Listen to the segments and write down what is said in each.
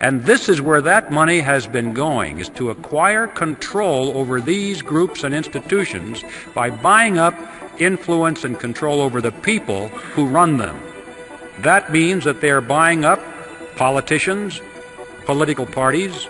And this is where that money has been going, is to acquire control over these groups and institutions by buying up influence and control over the people who run them. That means that they are buying up politicians, political parties,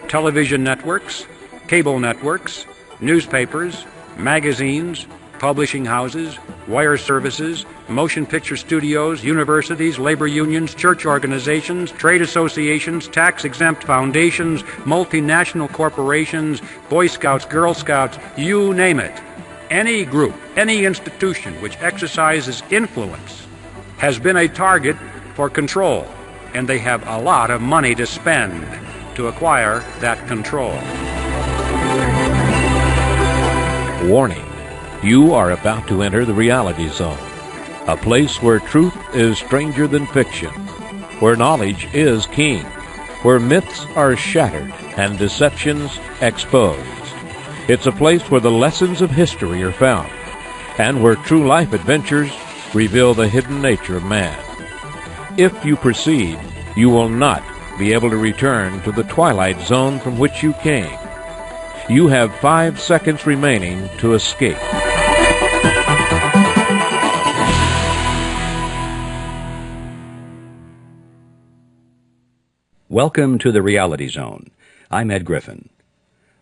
television networks, cable networks, newspapers, magazines, publishing houses, wire services, motion picture studios, universities, labor unions, church organizations, trade associations, tax-exempt foundations, multinational corporations, Boy Scouts, Girl Scouts, you name it. Any group, any institution which exercises influence has been a target for control, and they have a lot of money to spend to acquire that control. Warning. You are about to enter the reality zone, a place where truth is stranger than fiction, where knowledge is king, where myths are shattered and deceptions exposed. It's a place where the lessons of history are found, and where true life adventures reveal the hidden nature of man. If you proceed, you will not be able to return to the twilight zone from which you came. You have 5 seconds remaining to escape. Welcome to the Reality Zone. I'm Ed Griffin.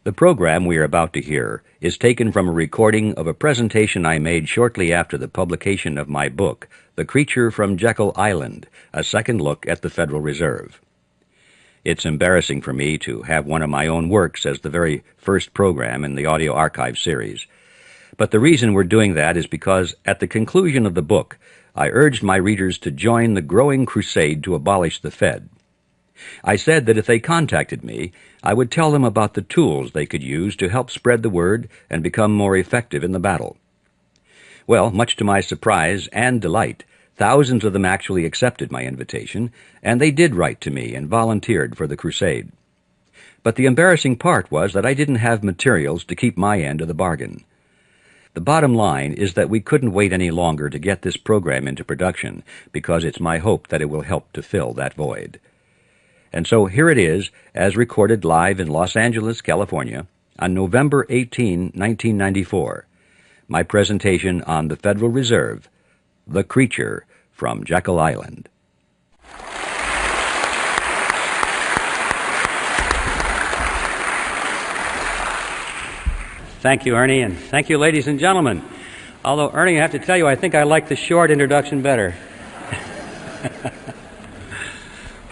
The program we are about to hear is taken from a recording of a presentation I made shortly after the publication of my book, The Creature from Jekyll Island, a second look at the Federal Reserve. It's embarrassing for me to have one of my own works as the very first program in the audio archive series. But the reason we're doing that is because at the conclusion of the book, I urged my readers to join the growing crusade to abolish the Fed. I said that if they contacted me, I would tell them about the tools they could use to help spread the word and become more effective in the battle. Well, much to my surprise and delight, thousands of them actually accepted my invitation, and they did write to me and volunteered for the crusade. But the embarrassing part was that I didn't have materials to keep my end of the bargain. The bottom line is that we couldn't wait any longer to get this program into production, because it's my hope that it will help to fill that void. And so here it is, as recorded live in Los Angeles, California, on November 18, 1994, my presentation on the Federal Reserve, The Creature from Jekyll Island. Thank you, Ernie, and thank you, ladies and gentlemen. Although, Ernie, I have to tell you, I think I like the short introduction better.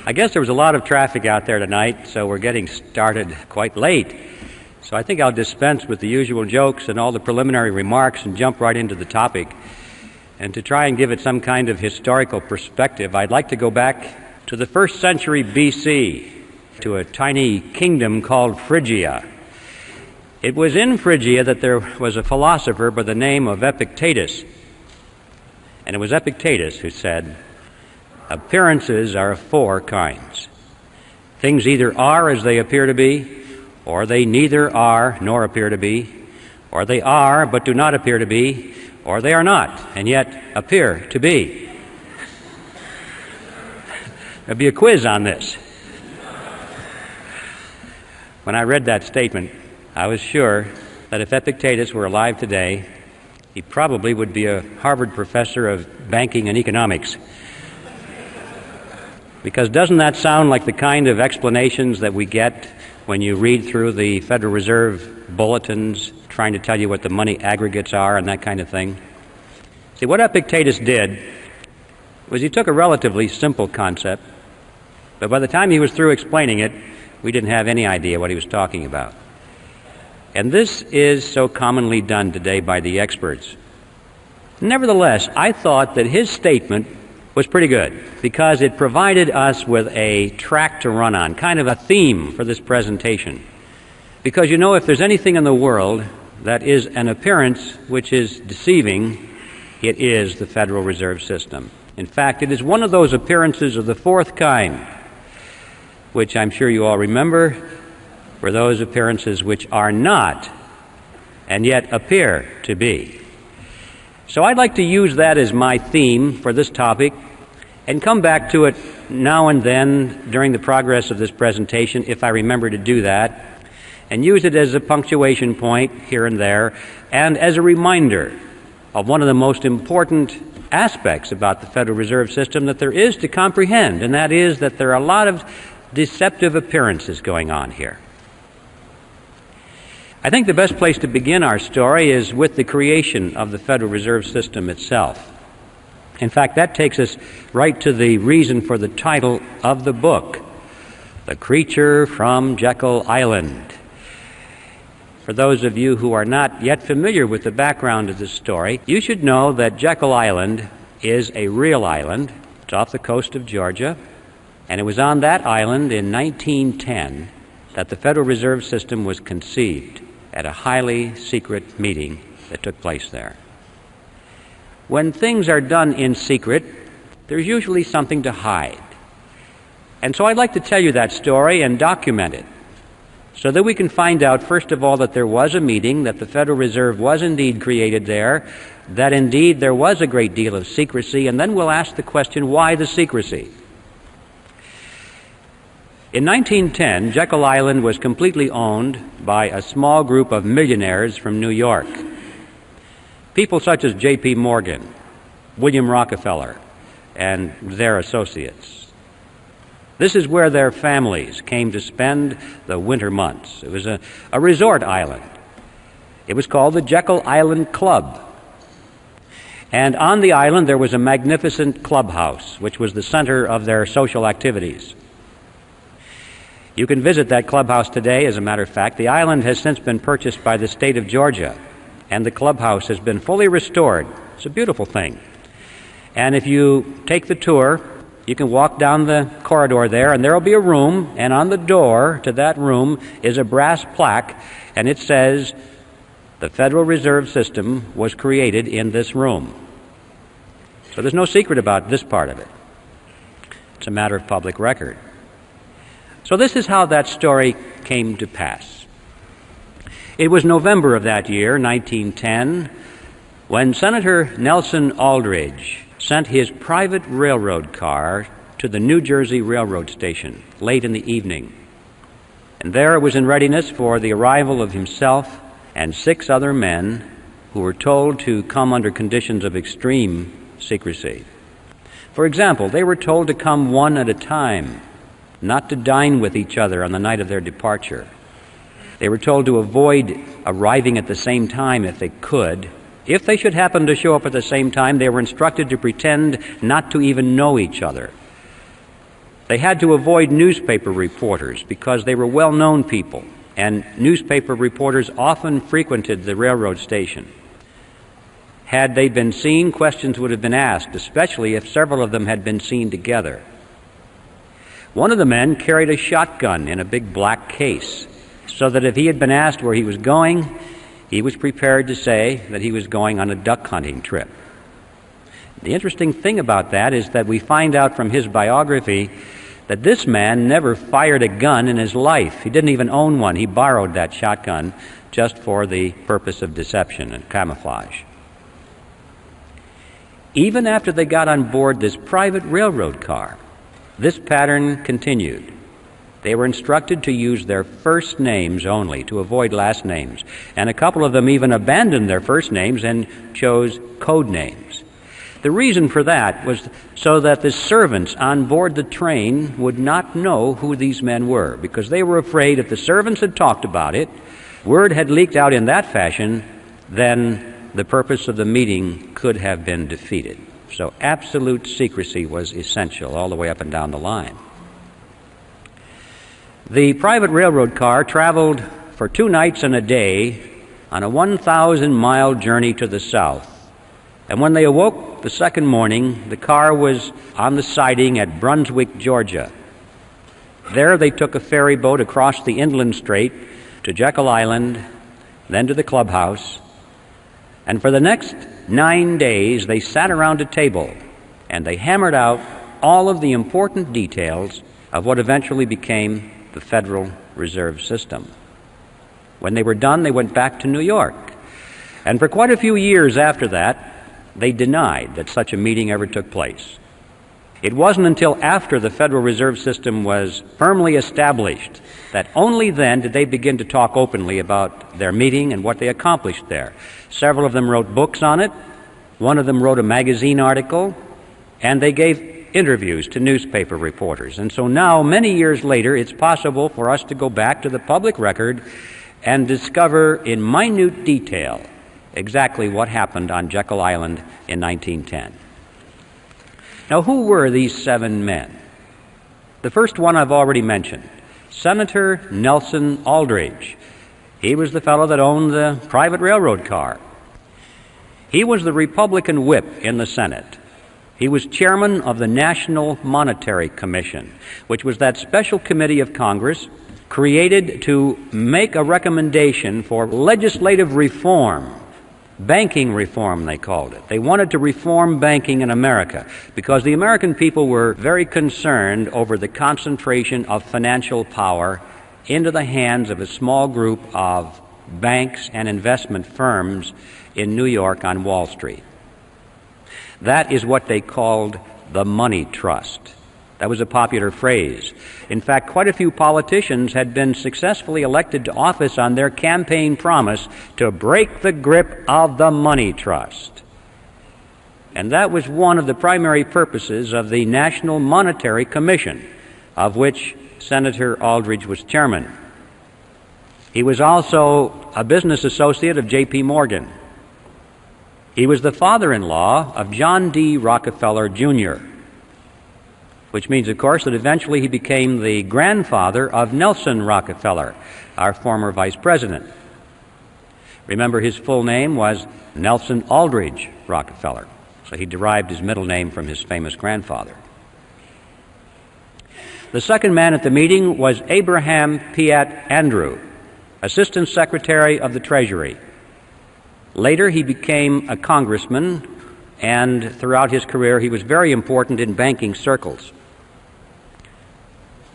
I guess there was a lot of traffic out there tonight, so we're getting started quite late. So I think I'll dispense with the usual jokes and all the preliminary remarks and jump right into the topic. And to try and give it some kind of historical perspective, I'd like to go back to the 1st century BC, to a tiny kingdom called Phrygia. It was in Phrygia that there was a philosopher by the name of Epictetus. And it was Epictetus who said, "Appearances are of 4 kinds. Things either are as they appear to be, or they neither are nor appear to be, or they are but do not appear to be, or they are not and yet appear to be." There'll be a quiz on this. When I read that statement, I was sure that if Epictetus were alive today, he probably would be a Harvard professor of banking and economics. Because doesn't that sound like the kind of explanations that we get when you read through the Federal Reserve bulletins trying to tell you what the money aggregates are and that kind of thing? See, what Epictetus did was he took a relatively simple concept, but by the time he was through explaining it, we didn't have any idea what he was talking about. And this is so commonly done today by the experts. Nevertheless, I thought that his statement was pretty good because it provided us with a track to run on, kind of a theme for this presentation. Because you know, if there's anything in the world that is an appearance which is deceiving, it is the Federal Reserve System. In fact, it is one of those appearances of the 4th kind, which I'm sure you all remember, were those appearances which are not and yet appear to be. So I'd like to use that as my theme for this topic and come back to it now and then during the progress of this presentation, if I remember to do that, and use it as a punctuation point here and there, and as a reminder of one of the most important aspects about the Federal Reserve System that there is to comprehend, and that is that there are a lot of deceptive appearances going on here. I think the best place to begin our story is with the creation of the Federal Reserve System itself. In fact, that takes us right to the reason for the title of the book, The Creature from Jekyll Island. For those of you who are not yet familiar with the background of this story, you should know that Jekyll Island is a real island. It's off the coast of Georgia, and it was on that island in 1910 that the Federal Reserve System was conceived at a highly secret meeting that took place there. When things are done in secret, there's usually something to hide. And so I'd like to tell you that story and document it so that we can find out, first of all, that there was a meeting, that the Federal Reserve was indeed created there, that indeed there was a great deal of secrecy, and then we'll ask the question, why the secrecy? In 1910, Jekyll Island was completely owned by a small group of millionaires from New York. People such as J.P. Morgan, William Rockefeller, and their associates. This is where their families came to spend the winter months. It was a resort island. It was called the Jekyll Island Club. And on the island there was a magnificent clubhouse, which was the center of their social activities. You can visit that clubhouse today, as a matter of fact. The island has since been purchased by the state of Georgia, and the clubhouse has been fully restored. It's a beautiful thing. And if you take the tour, you can walk down the corridor there, and there will be a room, and on the door to that room is a brass plaque, and it says, "The Federal Reserve System was created in this room." So there's no secret about this part of it. It's a matter of public record. So this is how that story came to pass. It was November of that year, 1910, when Senator Nelson Aldrich sent his private railroad car to the New Jersey Railroad Station late in the evening. And there it was in readiness for the arrival of himself and 6 other men who were told to come under conditions of extreme secrecy. For example, they were told to come one at a time, not to dine with each other on the night of their departure. They were told to avoid arriving at the same time if they could. If they should happen to show up at the same time, they were instructed to pretend not to even know each other. They had to avoid newspaper reporters because they were well-known people, and newspaper reporters often frequented the railroad station. Had they been seen, questions would have been asked, especially if several of them had been seen together. One of the men carried a shotgun in a big black case, so that if he had been asked where he was going, he was prepared to say that he was going on a duck hunting trip. The interesting thing about that is that we find out from his biography that this man never fired a gun in his life. He didn't even own one. He borrowed that shotgun just for the purpose of deception and camouflage. Even after they got on board this private railroad car, this pattern continued. They were instructed to use their first names only, to avoid last names. And a couple of them even abandoned their first names and chose code names. The reason for that was so that the servants on board the train would not know who these men were, because they were afraid if the servants had talked about it, word had leaked out in that fashion, then the purpose of the meeting could have been defeated. So absolute secrecy was essential all the way up and down the line. The private railroad car traveled for 2 nights and a day on a 1,000-mile journey to the south. And when they awoke the second morning, the car was on the siding at Brunswick, Georgia. There they took a ferry boat across the inland strait to Jekyll Island, then to the clubhouse. And for the next 9 days, they sat around a table and they hammered out all of the important details of what eventually became the Federal Reserve System. When they were done, they went back to New York. And for quite a few years after that, they denied that such a meeting ever took place. It wasn't until after the Federal Reserve System was firmly established that only then did they begin to talk openly about their meeting and what they accomplished there. Several of them wrote books on it. One of them wrote a magazine article, and they gave interviews to newspaper reporters. And so now, many years later, it's possible for us to go back to the public record and discover in minute detail exactly what happened on Jekyll Island in 1910. Now, who were these 7 men? The first one I've already mentioned, Senator Nelson Aldrich. He was the fellow that owned the private railroad car. He was the Republican whip in the Senate. He was chairman of the National Monetary Commission, which was that special committee of Congress created to make a recommendation for legislative reform. Banking reform, they called it. They wanted to reform banking in America because the American people were very concerned over the concentration of financial power into the hands of a small group of banks and investment firms in New York on Wall Street. That is what they called the money trust. That was a popular phrase. In fact, quite a few politicians had been successfully elected to office on their campaign promise to break the grip of the money trust. And that was one of the primary purposes of the National Monetary Commission, of which Senator Aldrich was chairman. He was also a business associate of J.P. Morgan. He was the father-in-law of John D. Rockefeller, Jr., which means, of course, that eventually he became the grandfather of Nelson Rockefeller, our former vice president. Remember, his full name was Nelson Aldrich Rockefeller, so he derived his middle name from his famous grandfather. The second man at the meeting was Abraham Piatt Andrew, Assistant Secretary of the Treasury. Later, he became a congressman, and throughout his career, he was very important in banking circles.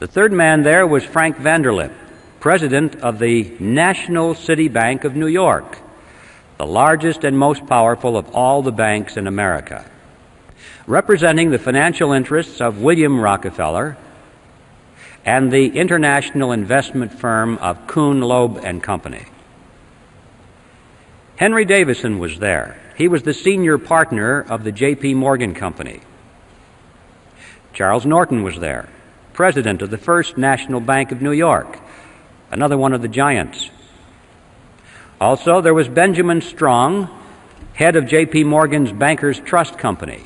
The third man there was Frank Vanderlip, president of the National City Bank of New York, the largest and most powerful of all the banks in America, representing the financial interests of William Rockefeller and the international investment firm of Kuhn, Loeb and Company. Henry Davison was there. He was the senior partner of the J.P. Morgan Company. Charles Norton was there, president of the First National Bank of New York, another one of the giants. Also, there was Benjamin Strong, head of J.P. Morgan's Bankers Trust Company.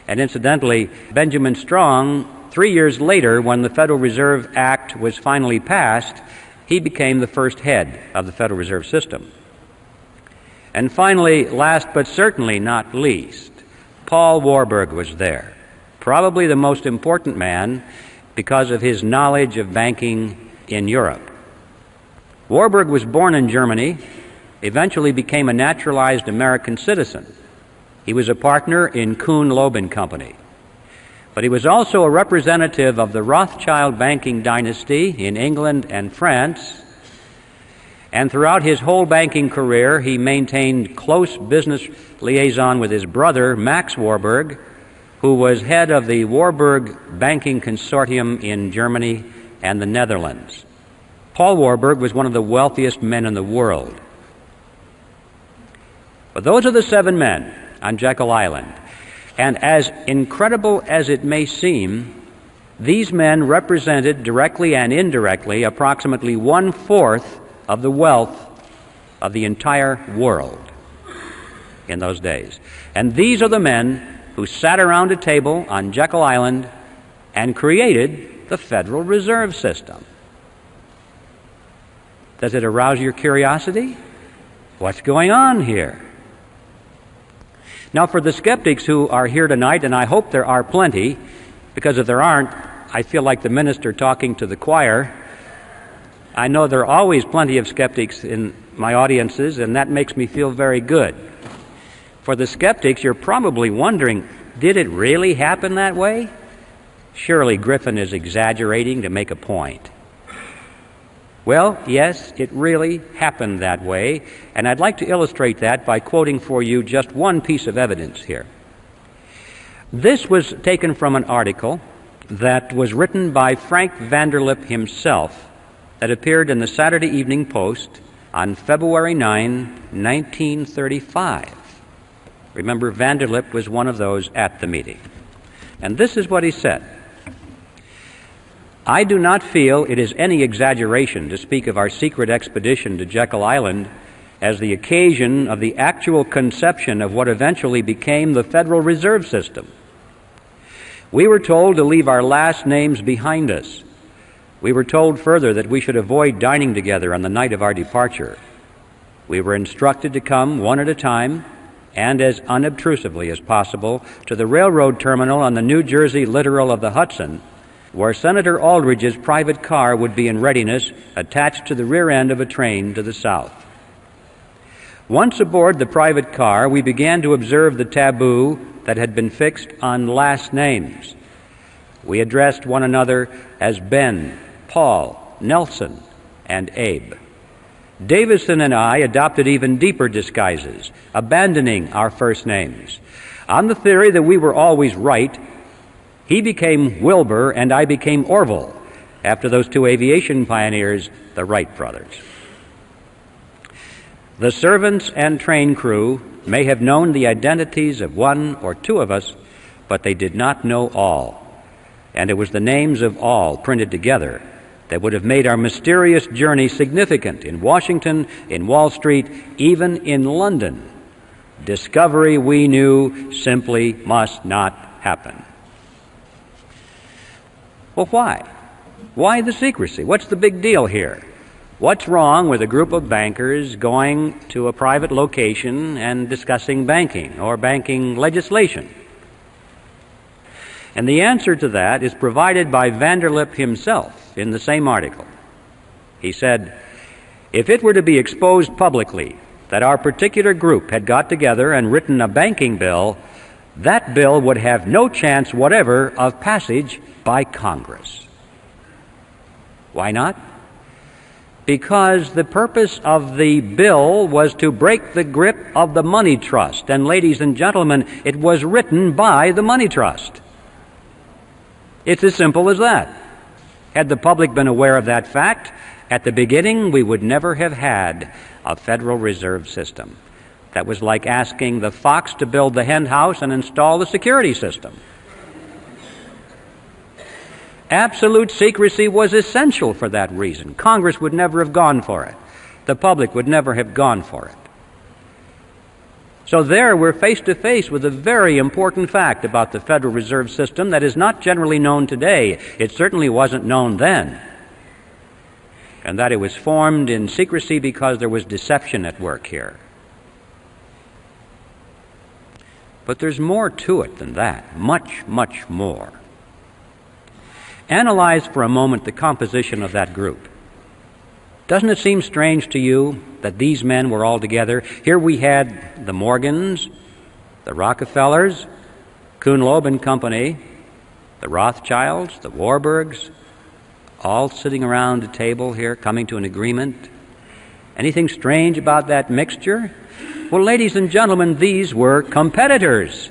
And incidentally, Benjamin Strong, 3 years later, when the Federal Reserve Act was finally passed, he became the first head of the Federal Reserve System. And finally, last but certainly not least, Paul Warburg was there, probably the most important man because of his knowledge of banking in Europe. Warburg was born in Germany, eventually became a naturalized American citizen. He was a partner in Kuhn, Loeb and Company. But he was also a representative of the Rothschild banking dynasty in England and France. And throughout his whole banking career, he maintained close business liaison with his brother, Max Warburg, who was head of the Warburg Banking Consortium in Germany and the Netherlands. Paul Warburg was one of the wealthiest men in the world. But those are the 7 men on Jekyll Island. And as incredible as it may seem, these men represented directly and indirectly approximately 1/4 of the wealth of the entire world in those days. And these are the men who sat around a table on Jekyll Island and created the Federal Reserve System. Does it arouse your curiosity? What's going on here? Now, for the skeptics who are here tonight, and I hope there are plenty, because if there aren't, I feel like the minister talking to the choir. I know there are always plenty of skeptics in my audiences, and that makes me feel very good. For the skeptics, you're probably wondering, did it really happen that way? Surely Griffin is exaggerating to make a point. Well, yes, it really happened that way, and I'd like to illustrate that by quoting for you just one piece of evidence here. This was taken from an article that was written by Frank Vanderlip himself that appeared in the Saturday Evening Post on February 9, 1935. Remember, Vanderlip was one of those at the meeting. And this is what he said. I do not feel it is any exaggeration to speak of our secret expedition to Jekyll Island as the occasion of the actual conception of what eventually became the Federal Reserve System. We were told to leave our last names behind us. We were told further that we should avoid dining together on the night of our departure. We were instructed to come one at a time and as unobtrusively as possible to the railroad terminal on the New Jersey littoral of the Hudson, where Senator Aldrich's private car would be in readiness attached to the rear end of a train to the south. Once aboard the private car, we began to observe the taboo that had been fixed on last names. We addressed one another as Ben, Paul, Nelson, and Abe. Davison and I adopted even deeper disguises, abandoning our first names. On the theory that we were always right, he became Wilbur and I became Orville, after those two aviation pioneers, the Wright brothers. The servants and train crew may have known the identities of one or two of us, but they did not know all. And it was the names of all printed together that would have made our mysterious journey significant in Washington, in Wall Street, even in London. Discovery, we knew, simply must not happen. Well, why? Why the secrecy? What's the big deal here? What's wrong with a group of bankers going to a private location and discussing banking or banking legislation? And the answer to that is provided by Vanderlip himself in the same article. He said, if it were to be exposed publicly that our particular group had got together and written a banking bill, that bill would have no chance whatever of passage by Congress. Why not? Because the purpose of the bill was to break the grip of the money trust. And ladies and gentlemen, it was written by the money trust. It's as simple as that. Had the public been aware of that fact, at the beginning we would never have had a Federal Reserve System. That was like asking the fox to build the hen house and install the security system. Absolute secrecy was essential for that reason. Congress would never have gone for it. The public would never have gone for it. So there we're face to face with a very important fact about the Federal Reserve System that is not generally known today. It certainly wasn't known then. And that it was formed in secrecy because there was deception at work here. But there's more to it than that, much, much more. Analyze for a moment the composition of that group. Doesn't it seem strange to you that these men were all together? Here we had the Morgans, the Rockefellers, Kuhn Loeb and Company, the Rothschilds, the Warburgs, all sitting around a table here, coming to an agreement. Anything strange about that mixture? Well, ladies and gentlemen, these were competitors.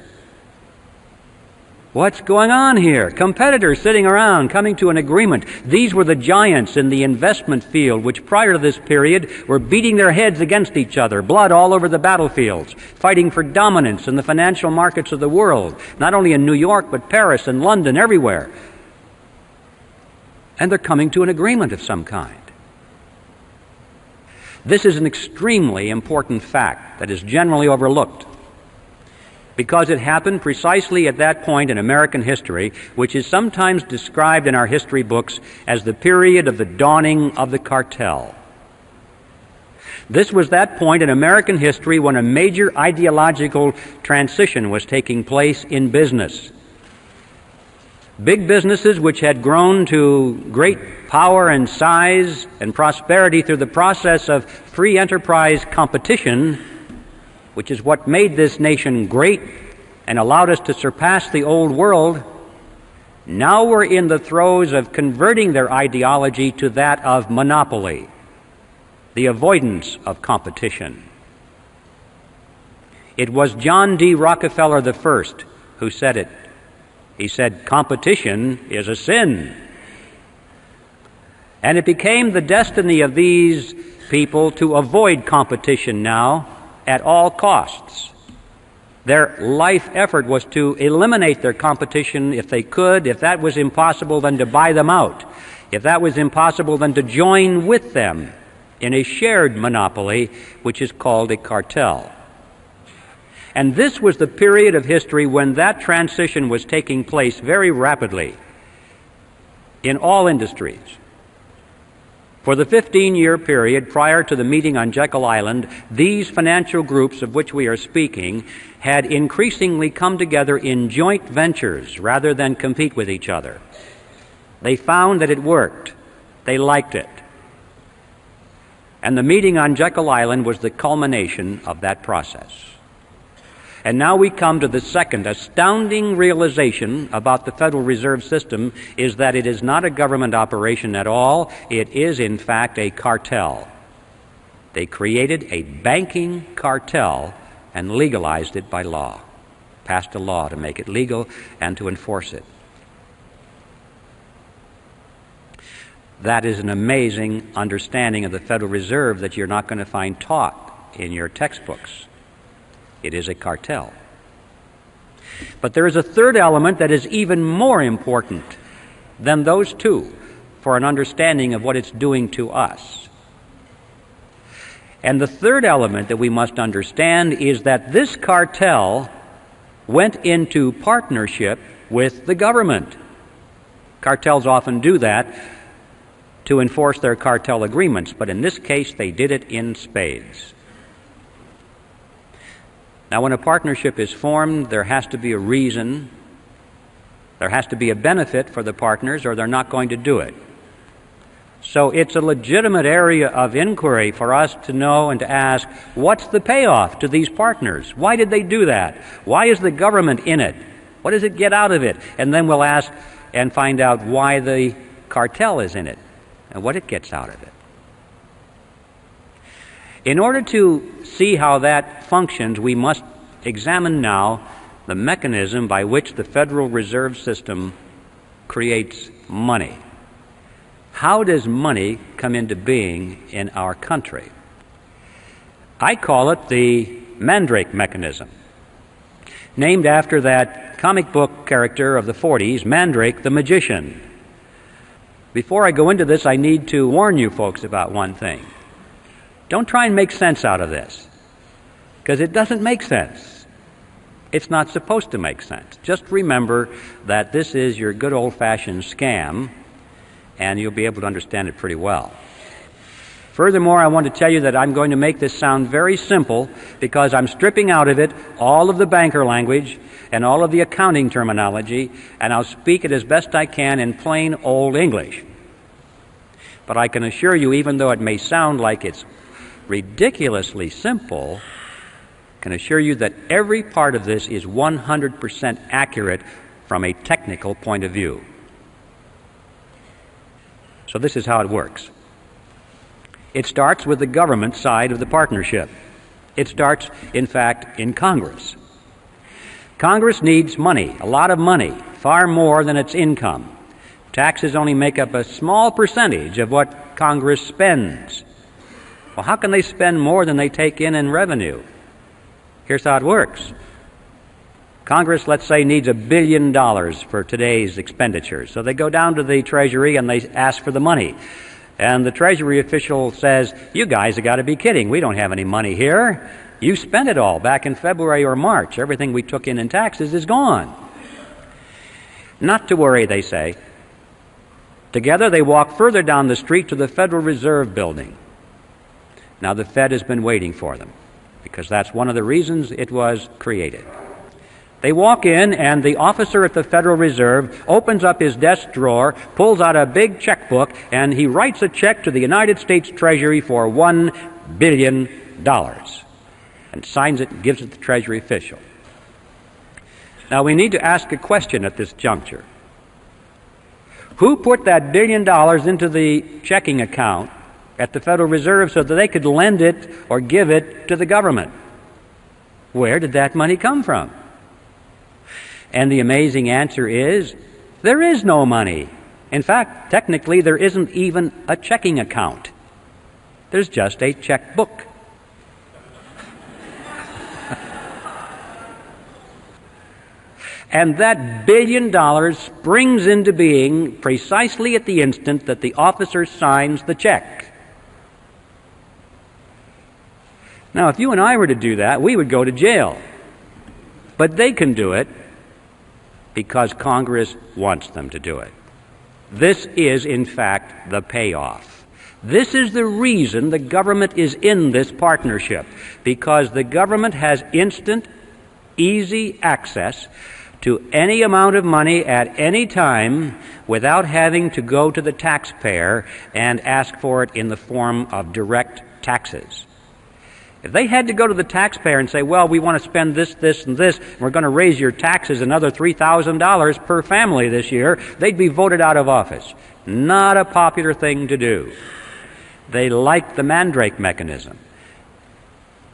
What's going on here? Competitors sitting around, coming to an agreement. These were the giants in the investment field, which prior to this period were beating their heads against each other, blood all over the battlefields, fighting for dominance in the financial markets of the world, not only in New York, but Paris and London, everywhere. And they're coming to an agreement of some kind. This is an extremely important fact that is generally overlooked, because it happened precisely at that point in American history, which is sometimes described in our history books as the period of the dawning of the cartel. This was that point in American history when a major ideological transition was taking place in business. Big businesses which had grown to great power and size and prosperity through the process of free enterprise competition, which is what made this nation great and allowed us to surpass the old world, now we're in the throes of converting their ideology to that of monopoly, the avoidance of competition. It was John D. Rockefeller I who said it He said, competition is a sin. And it became the destiny of these people to avoid competition now at all costs. Their life effort was to eliminate their competition if they could. If that was impossible, then to buy them out. If that was impossible, then to join with them in a shared monopoly, which is called a cartel. And this was the period of history when that transition was taking place very rapidly in all industries. For the 15-year period prior to the meeting on Jekyll Island, these financial groups of which we are speaking had increasingly come together in joint ventures rather than compete with each other. They found that it worked. They liked it. And the meeting on Jekyll Island was the culmination of that process. And now we come to the second astounding realization about the Federal Reserve System, is that it is not a government operation at all. It is, in fact, a cartel. They created a banking cartel and legalized it by law, passed a law to make it legal and to enforce it. That is an amazing understanding of the Federal Reserve that you're not going to find taught in your textbooks. It is a cartel. But there is a third element that is even more important than those two for an understanding of what it's doing to us. And the third element that we must understand is that this cartel went into partnership with the government. Cartels often do that to enforce their cartel agreements, but in this case they did it in spades. Now, when a partnership is formed, there has to be a reason, there has to be a benefit for the partners, or they're not going to do it. So it's a legitimate area of inquiry for us to know and to ask, what's the payoff to these partners? Why did they do that? Why is the government in it? What does it get out of it? And then we'll ask and find out why the cartel is in it and what it gets out of it. In order to see how that functions, we must examine now the mechanism by which the Federal Reserve System creates money. How does money come into being in our country? I call it the Mandrake mechanism, named after that comic book character of the 40s, Mandrake the Magician. Before I go into this, I need to warn you folks about one thing. Don't try and make sense out of this, because it doesn't make sense. It's not supposed to make sense. Just remember that this is your good old-fashioned scam, and you'll be able to understand it pretty well. Furthermore, I want to tell you that I'm going to make this sound very simple because I'm stripping out of it all of the banker language and all of the accounting terminology, and I'll speak it as best I can in plain old English. But I can assure you, even though it may sound like it's ridiculously simple, can assure you that every part of this is 100% accurate from a technical point of view. So this is how it works. It starts with the government side of the partnership. It starts, in fact, in Congress. Congress needs money, a lot of money, far more than its income. Taxes only make up a small percentage of what Congress spends. Well, how can they spend more than they take in revenue? Here's how it works. Congress, let's say, needs $1 billion for today's expenditures. So they go down to the Treasury and they ask for the money. And the Treasury official says, you guys have got to be kidding. We don't have any money here. You spent it all back in February or March. Everything we took in taxes is gone. Not to worry, they say. Together they walk further down the street to the Federal Reserve Building. Now, the Fed has been waiting for them, because that's one of the reasons it was created. They walk in, and the officer at the Federal Reserve opens up his desk drawer, pulls out a big checkbook, and he writes a check to the United States Treasury for $1 billion and signs it and gives it to the Treasury official. Now, we need to ask a question at this juncture. Who put that $1 billion into the checking account at the Federal Reserve so that they could lend it or give it to the government? Where did that money come from? And the amazing answer is, there is no money. In fact, technically, there isn't even a checking account. There's just a checkbook. And that $1 billion springs into being precisely at the instant that the officer signs the check. Now, if you and I were to do that, we would go to jail. But they can do it because Congress wants them to do it. This is, in fact, the payoff. This is the reason the government is in this partnership, because the government has instant, easy access to any amount of money at any time without having to go to the taxpayer and ask for it in the form of direct taxes. If they had to go to the taxpayer and say, well, we want to spend this, this, and this, and we're going to raise your taxes another $3,000 per family this year, they'd be voted out of office. Not a popular thing to do. They like the mandrake mechanism.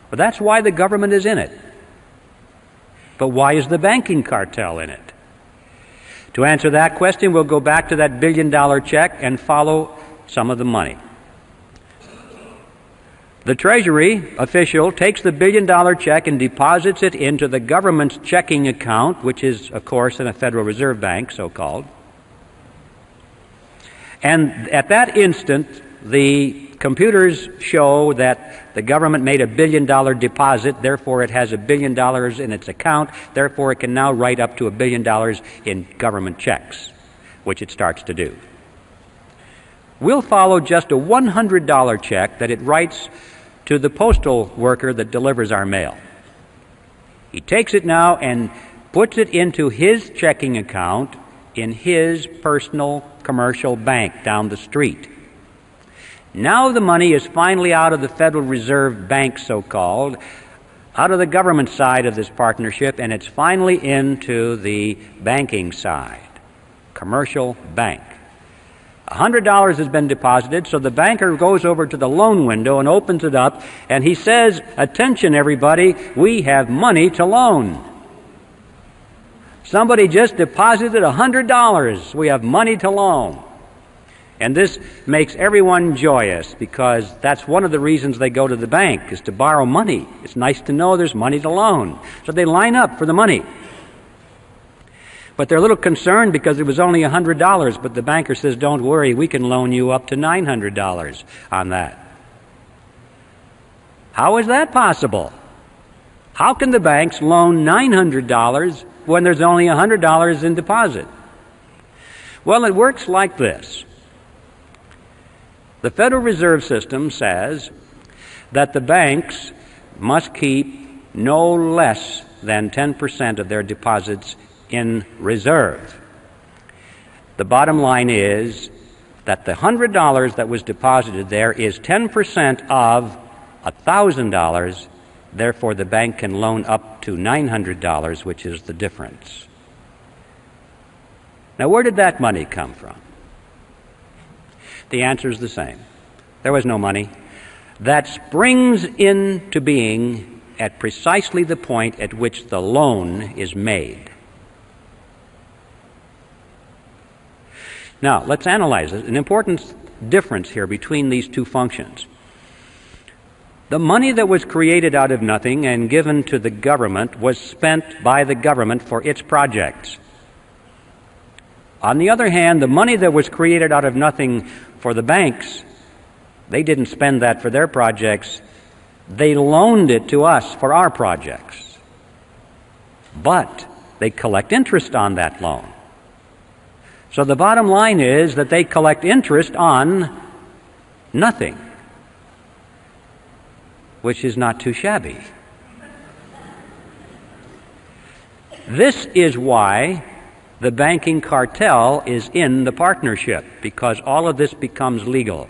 But that's why the government is in it. But why is the banking cartel in it? To answer that question, we'll go back to that $1 billion check and follow some of the money. The Treasury official takes the $1 billion check and deposits it into the government's checking account, which is, of course, in a Federal Reserve Bank, so-called. And at that instant, the computers show that the government made a $1 billion deposit, therefore it has $1 billion in its account, therefore it can now write up to $1 billion in government checks, which it starts to do. We'll follow just a $100 check that it writes to the postal worker that delivers our mail. He takes it now and puts it into his checking account in his personal commercial bank down the street. Now the money is finally out of the Federal Reserve Bank, so-called, out of the government side of this partnership, and it's finally into the banking side, commercial bank. $100 has been deposited, so the banker goes over to the loan window and opens it up, and he says, attention everybody, we have money to loan. Somebody just deposited $100. We have money to loan. And this makes everyone joyous, because that's one of the reasons they go to the bank, is to borrow money. It's nice to know there's money to loan. So they line up for the money. But they're a little concerned because it was only $100, but the banker says, don't worry, we can loan you up to $900 on that. How is that possible? How can the banks loan $900 when there's only $100 in deposit? Well, it works like this. The Federal Reserve System says that the banks must keep no less than 10% of their deposits in reserve. The bottom line is that the $100 that was deposited there is 10% of $1,000, therefore the bank can loan up to $900, which is the difference. Now, where did that money come from? The answer is the same. There was no money. That springs into being at precisely the point at which the loan is made. Now, let's analyze it. An important difference here between these two functions. The money that was created out of nothing and given to the government was spent by the government for its projects. On the other hand, the money that was created out of nothing for the banks, they didn't spend that for their projects. They loaned it to us for our projects. But they collect interest on that loan. So the bottom line is that they collect interest on nothing, which is not too shabby. This is why the banking cartel is in the partnership, because all of this becomes legal.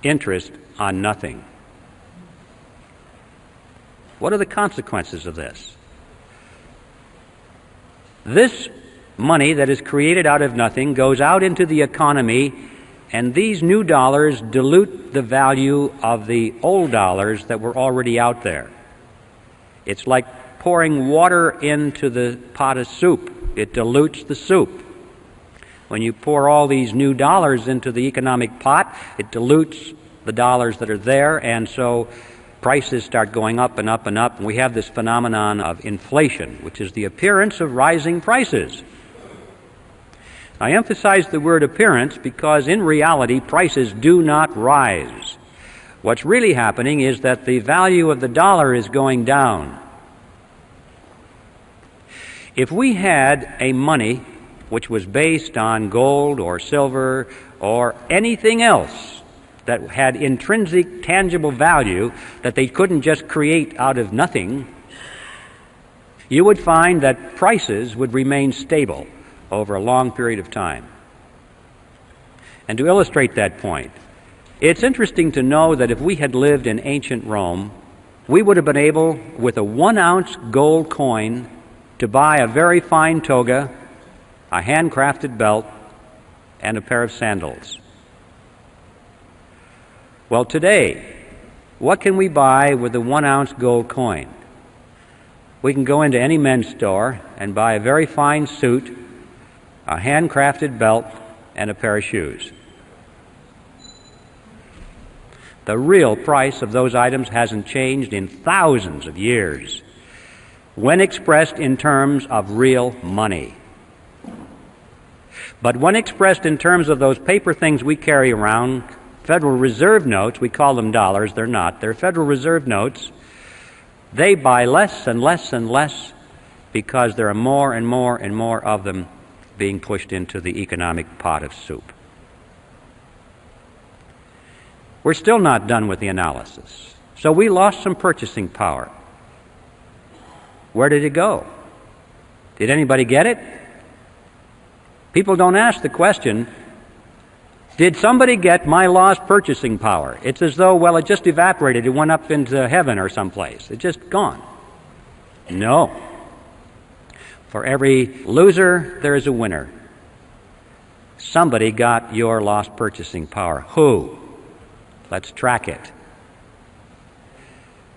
Interest on nothing. What are the consequences of this? This money that is created out of nothing goes out into the economy, and these new dollars dilute the value of the old dollars that were already out there. It's like pouring water into the pot of soup. It dilutes the soup. When you pour all these new dollars into the economic pot, it dilutes the dollars that are there, and so prices start going up and up and up, and we have this phenomenon of inflation, which is the appearance of rising prices. I emphasize the word appearance because in reality prices do not rise. What's really happening is that the value of the dollar is going down. If we had a money which was based on gold or silver or anything else that had intrinsic tangible value that they couldn't just create out of nothing, you would find that prices would remain stable over a long period of time. And to illustrate that point, it's interesting to know that if we had lived in ancient Rome, we would have been able, with a 1-ounce gold coin, to buy a very fine toga, a handcrafted belt, and a pair of sandals. Well, today, what can we buy with a 1-ounce gold coin? We can go into any men's store and buy a very fine suit, a handcrafted belt, and a pair of shoes. The real price of those items hasn't changed in thousands of years when expressed in terms of real money. But when expressed in terms of those paper things we carry around, Federal Reserve notes, we call them dollars, they're not, they're Federal Reserve notes, they buy less and less and less because there are more and more and more of them being pushed into the economic pot of soup. We're still not done with the analysis. So we lost some purchasing power. Where did it go? Did anybody get it? People don't ask the question, did somebody get my lost purchasing power? It's as though, well, it just evaporated. It went up into heaven or someplace. It's just gone. No. For every loser, there is a winner. Somebody got your lost purchasing power. Who? Let's track it.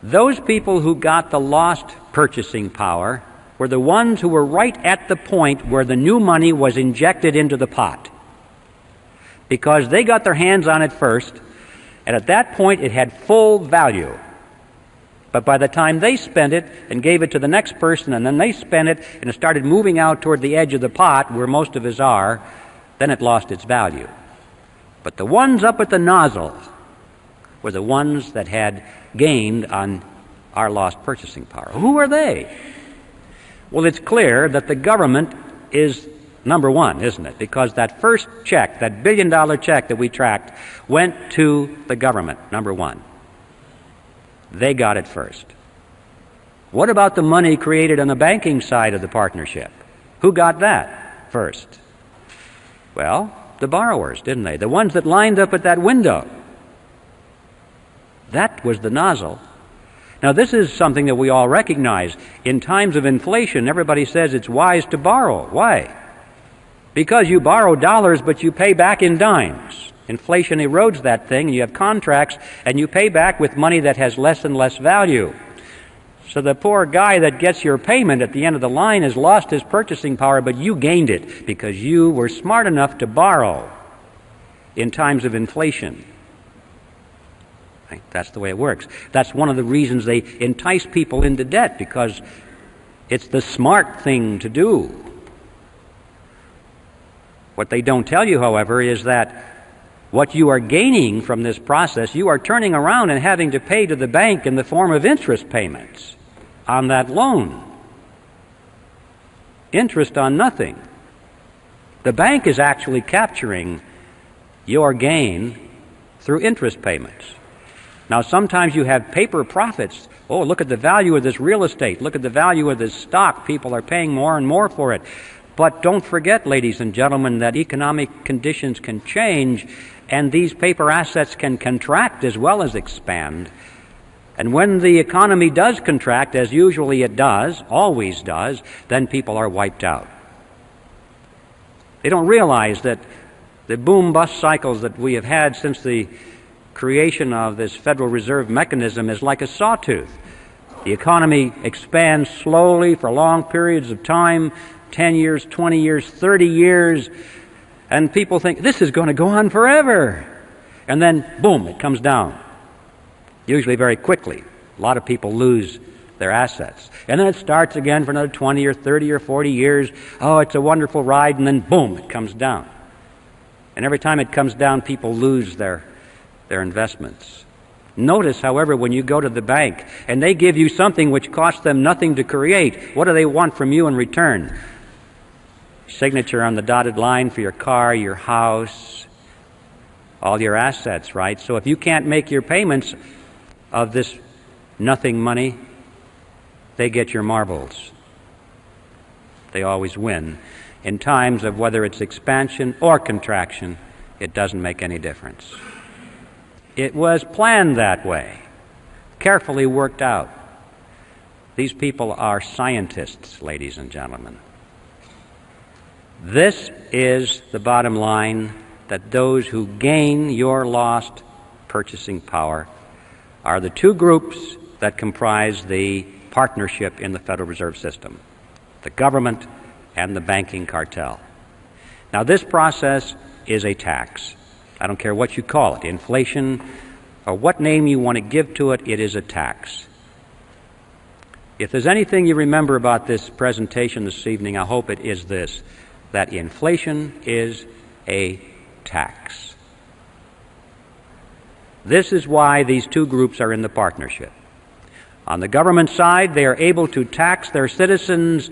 Those people who got the lost purchasing power were the ones who were right at the point where the new money was injected into the pot. Because they got their hands on it first, and at that point it had full value. But by the time they spent it and gave it to the next person, and then they spent it, and it started moving out toward the edge of the pot where most of us are, then it lost its value. But the ones up at the nozzle were the ones that had gained on our lost purchasing power. Who are they? Well, it's clear that the government is number one, isn't it? Because that first check, that billion-dollar check that we tracked, went to the government, number one. They got it first. What about the money created on the banking side of the partnership? Who got that first? Well, the borrowers, didn't they? The ones that lined up at that window. That was the nozzle. Now, this is something that we all recognize. In times of inflation, everybody says it's wise to borrow. Why? Because you borrow dollars, but you pay back in dimes. Inflation erodes that thing, and you have contracts, and you pay back with money that has less and less value. So the poor guy that gets your payment at the end of the line has lost his purchasing power, but you gained it because you were smart enough to borrow in times of inflation. That's the way it works. That's one of the reasons they entice people into debt, because it's the smart thing to do. What they don't tell you, however, is that what you are gaining from this process, you are turning around and having to pay to the bank in the form of interest payments on that loan. Interest on nothing. The bank is actually capturing your gain through interest payments. Now, sometimes you have paper profits. Oh, look at the value of this real estate. Look at the value of this stock. People are paying more and more for it. But don't forget, ladies and gentlemen, that economic conditions can change, and these paper assets can contract as well as expand. And when the economy does contract, as usually it does, always does, then people are wiped out. They don't realize that the boom-bust cycles that we have had since the creation of this Federal Reserve mechanism is like a sawtooth. The economy expands slowly for long periods of time, 10 years, 20 years, 30 years, and people think this is going to go on forever. And then, boom, it comes down, usually very quickly. A lot of people lose their assets. And then it starts again for another 20 or 30 or 40 years. Oh, it's a wonderful ride, and then, boom, it comes down. And every time it comes down, people lose their investments. Notice, however, when you go to the bank and they give you something which costs them nothing to create, what do they want from you in return? Signature on the dotted line for your car, your house, all your assets, right? So if you can't make your payments of this nothing money, they get your marbles. They always win. In times of whether it's expansion or contraction, it doesn't make any difference. It was planned that way, carefully worked out. These people are scientists, ladies and gentlemen. This is the bottom line, that those who gain your lost purchasing power are the two groups that comprise the partnership in the Federal Reserve System, the government and the banking cartel. Now, this process is a tax. I don't care what you call it, inflation, or what name you want to give to it, it is a tax. If there's anything you remember about this presentation this evening, I hope it is this, that inflation is a tax. This is why these two groups are in the partnership. On the government side, they are able to tax their citizens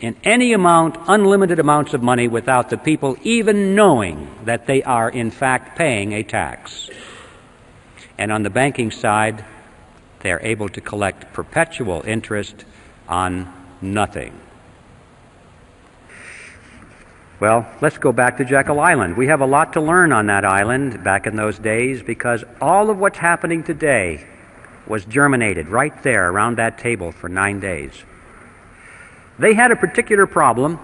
in any amount, unlimited amounts of money, without the people even knowing that they are in fact paying a tax. And on the banking side, they are able to collect perpetual interest on nothing. Well, let's go back to Jekyll Island. We have a lot to learn on that island back in those days, because all of what's happening today was germinated right there around that table for 9 days. They had a particular problem,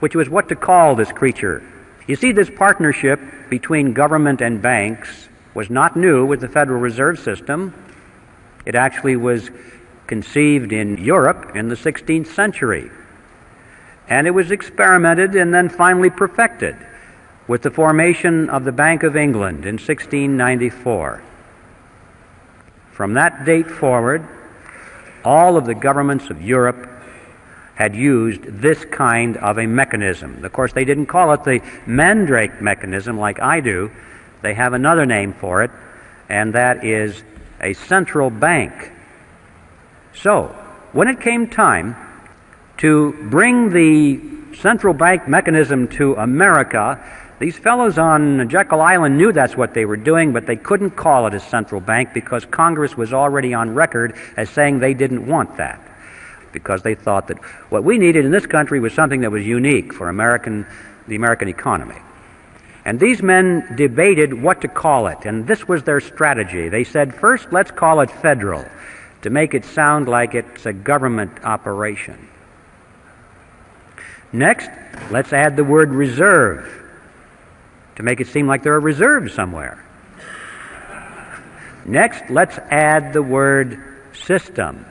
which was what to call this creature. You see, this partnership between government and banks was not new with the Federal Reserve System. It actually was conceived in Europe in the 16th century. And it was experimented and then finally perfected with the formation of the Bank of England in 1694. From that date forward, all of the governments of Europe had used this kind of a mechanism. Of course, they didn't call it the Mandrake mechanism like I do. They have another name for it, and that is a central bank. So, when it came time to bring the central bank mechanism to America, these fellows on Jekyll Island knew that's what they were doing, but they couldn't call it a central bank because Congress was already on record as saying they didn't want that, because they thought that what we needed in this country was something that was unique for the American economy. And these men debated what to call it, and this was their strategy. They said, first, let's call it federal, to make it sound like it's a government operation. Next, let's add the word reserve, to make it seem like there are reserves somewhere. Next, let's add the word system.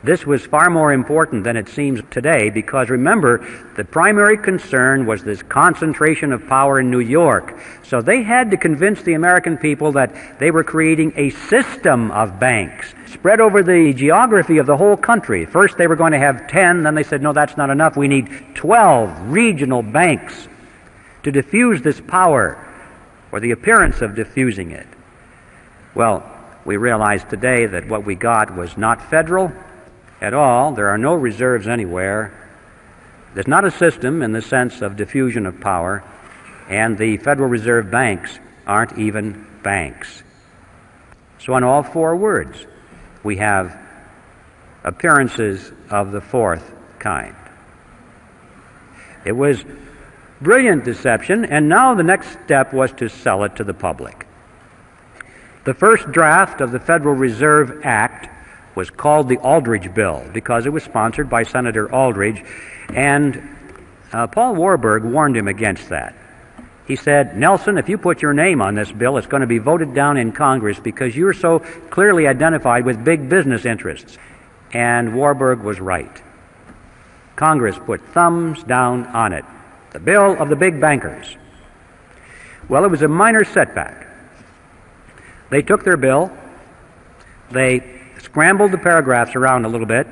This was far more important than it seems today, because remember, the primary concern was this concentration of power in New York. So they had to convince the American people that they were creating a system of banks spread over the geography of the whole country. First they were going to have 10, then they said, no, that's not enough. We need 12 regional banks to diffuse this power, or the appearance of diffusing it. Well, we realize today that what we got was not federal at all. There are no reserves anywhere. There's not a system in the sense of diffusion of power, and the Federal Reserve banks aren't even banks. So in all four words, we have appearances of the fourth kind. It was brilliant deception, and now the next step was to sell it to the public. The first draft of the Federal Reserve Act was called the Aldrich Bill because it was sponsored by Senator Aldrich, and Paul Warburg warned him against that. He said, "Nelson, if you put your name on this bill, it's going to be voted down in Congress because you're so clearly identified with big business interests." And Warburg was right. Congress put thumbs down on it. The bill of the big bankers. Well, it was a minor setback. They took their bill, they scrambled the paragraphs around a little bit,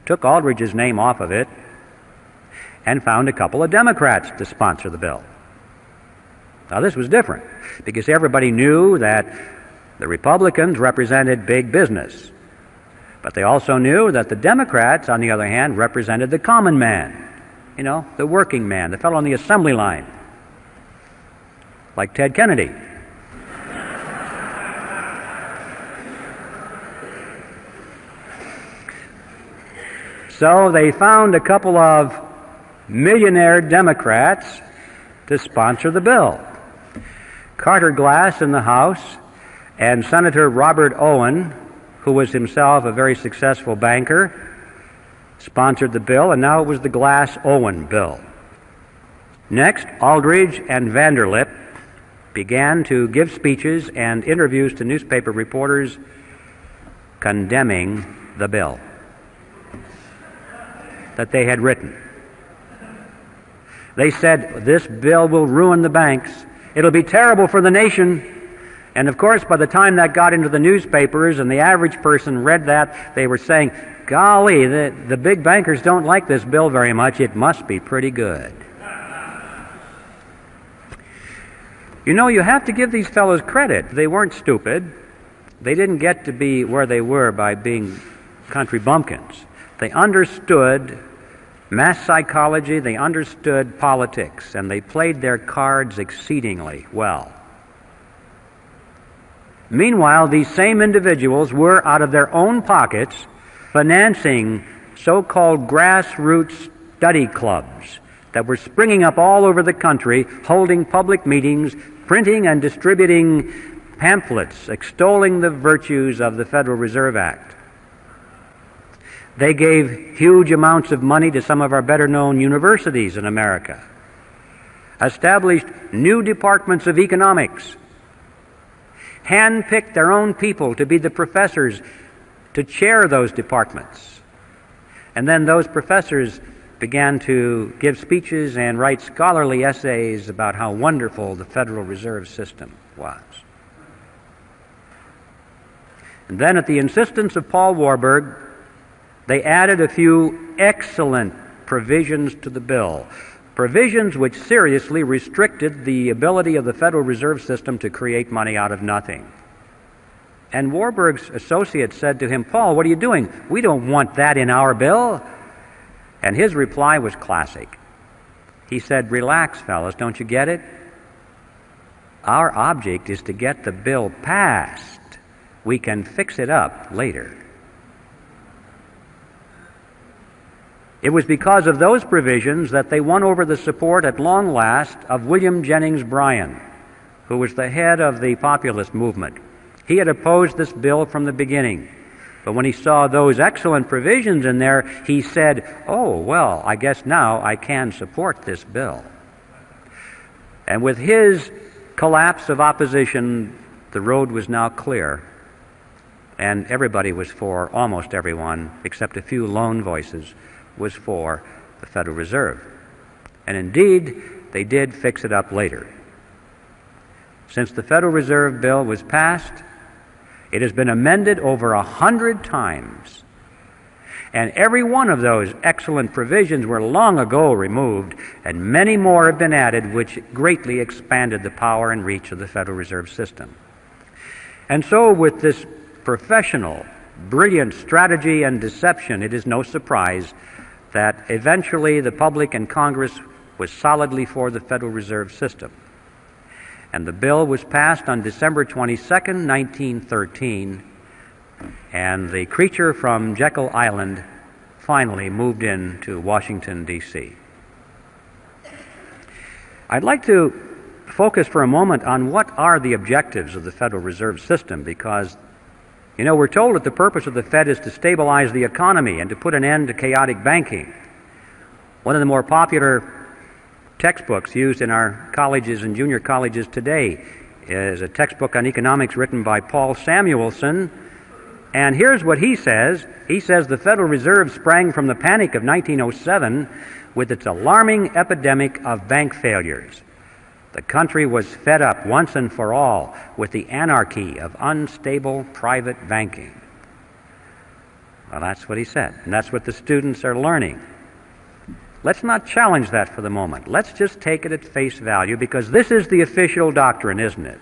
took Aldrich's name off of it, and found a couple of Democrats to sponsor the bill. Now, this was different because everybody knew that the Republicans represented big business. But they also knew that the Democrats, on the other hand, represented the common man, the working man, the fellow on the assembly line, like Ted Kennedy. So they found a couple of millionaire Democrats to sponsor the bill. Carter Glass in the House and Senator Robert Owen, who was himself a very successful banker, sponsored the bill, and now it was the Glass-Owen bill. Next, Aldrich and Vanderlip began to give speeches and interviews to newspaper reporters condemning the bill that they had written. They said, "This bill will ruin the banks. It'll be terrible for the nation." And of course, by the time that got into the newspapers and the average person read that, they were saying, "Golly, the big bankers don't like this bill very much. It must be pretty good." You have to give these fellows credit. They weren't stupid. They didn't get to be where they were by being country bumpkins. They understood mass psychology, they understood politics, and they played their cards exceedingly well. Meanwhile, these same individuals were, out of their own pockets, financing so-called grassroots study clubs that were springing up all over the country, holding public meetings, printing and distributing pamphlets extolling the virtues of the Federal Reserve Act. They gave huge amounts of money to some of our better-known universities in America, established new departments of economics, handpicked their own people to be the professors to chair those departments. And then those professors began to give speeches and write scholarly essays about how wonderful the Federal Reserve System was. And then, at the insistence of Paul Warburg, they added a few excellent provisions to the bill, provisions which seriously restricted the ability of the Federal Reserve System to create money out of nothing. And Warburg's associates said to him, "Paul, what are you doing? We don't want that in our bill." And his reply was classic. He said, "Relax, fellas, don't you get it? Our object is to get the bill passed. We can fix it up later." It was because of those provisions that they won over the support at long last of William Jennings Bryan, who was the head of the populist movement. He had opposed this bill from the beginning, but when he saw those excellent provisions in there, he said, "Oh, well, I guess now I can support this bill." And with his collapse of opposition, the road was now clear, and everybody was for, almost everyone, except a few lone voices, was for the Federal Reserve. And indeed, they did fix it up later. Since the Federal Reserve Bill was passed, it has been amended over 100 times. And every one of those excellent provisions were long ago removed, and many more have been added, which greatly expanded the power and reach of the Federal Reserve System. And so, with this professional, brilliant strategy and deception, it is no surprise that eventually the public and Congress was solidly for the Federal Reserve System. And the bill was passed on December 22nd, 1913, and the creature from Jekyll Island finally moved into Washington, D.C. I'd like to focus for a moment on what are the objectives of the Federal Reserve System, because we're told that the purpose of the Fed is to stabilize the economy and to put an end to chaotic banking. One of the more popular textbooks used in our colleges and junior colleges today is a textbook on economics written by Paul Samuelson. And here's what he says. He says the Federal Reserve sprang from the panic of 1907 with its alarming epidemic of bank failures. The country was fed up once and for all with the anarchy of unstable private banking. Well, that's what he said, and that's what the students are learning. Let's not challenge that for the moment. Let's just take it at face value, because this is the official doctrine, isn't it?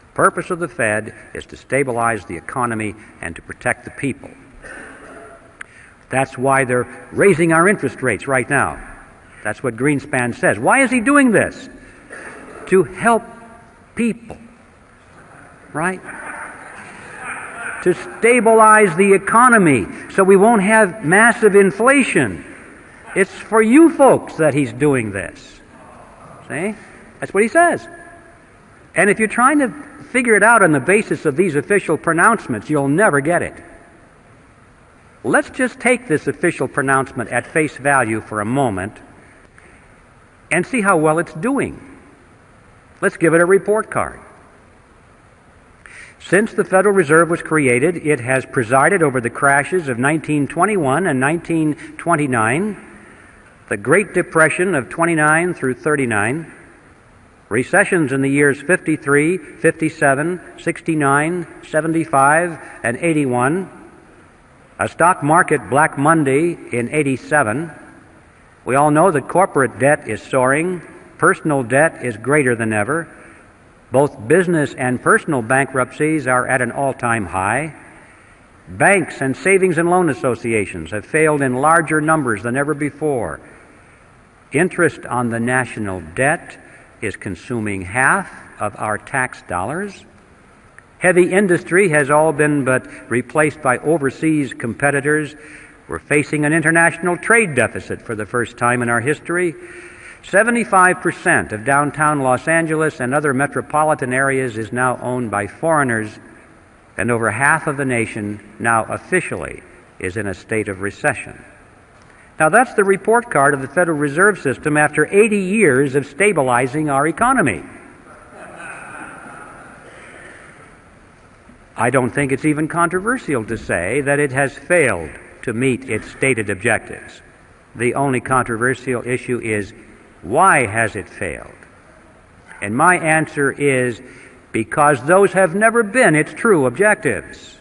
The purpose of the Fed is to stabilize the economy and to protect the people. That's why they're raising our interest rates right now. That's what Greenspan says. Why is he doing this? To help people, right? To stabilize the economy so we won't have massive inflation. It's for you folks that he's doing this. See? That's what he says. And if you're trying to figure it out on the basis of these official pronouncements, you'll never get it. Let's just take this official pronouncement at face value for a moment and see how well it's doing. Let's give it a report card. Since the Federal Reserve was created, it has presided over the crashes of 1921 and 1929, the Great Depression of 29 through 39, recessions in the years 53, 57, 69, 75, and 81, a stock market Black Monday in 87. We all know that corporate debt is soaring. Personal debt is greater than ever. Both business and personal bankruptcies are at an all-time high. Banks and savings and loan associations have failed in larger numbers than ever before. Interest on the national debt is consuming half of our tax dollars. Heavy industry has all been but replaced by overseas competitors. We're facing an international trade deficit for the first time in our history. 75% of downtown Los Angeles and other metropolitan areas is now owned by foreigners, and over half of the nation now officially is in a state of recession. Now, that's the report card of the Federal Reserve System after 80 years of stabilizing our economy. I don't think it's even controversial to say that it has failed to meet its stated objectives. The only controversial issue is, why has it failed? And my answer is, because those have never been its true objectives.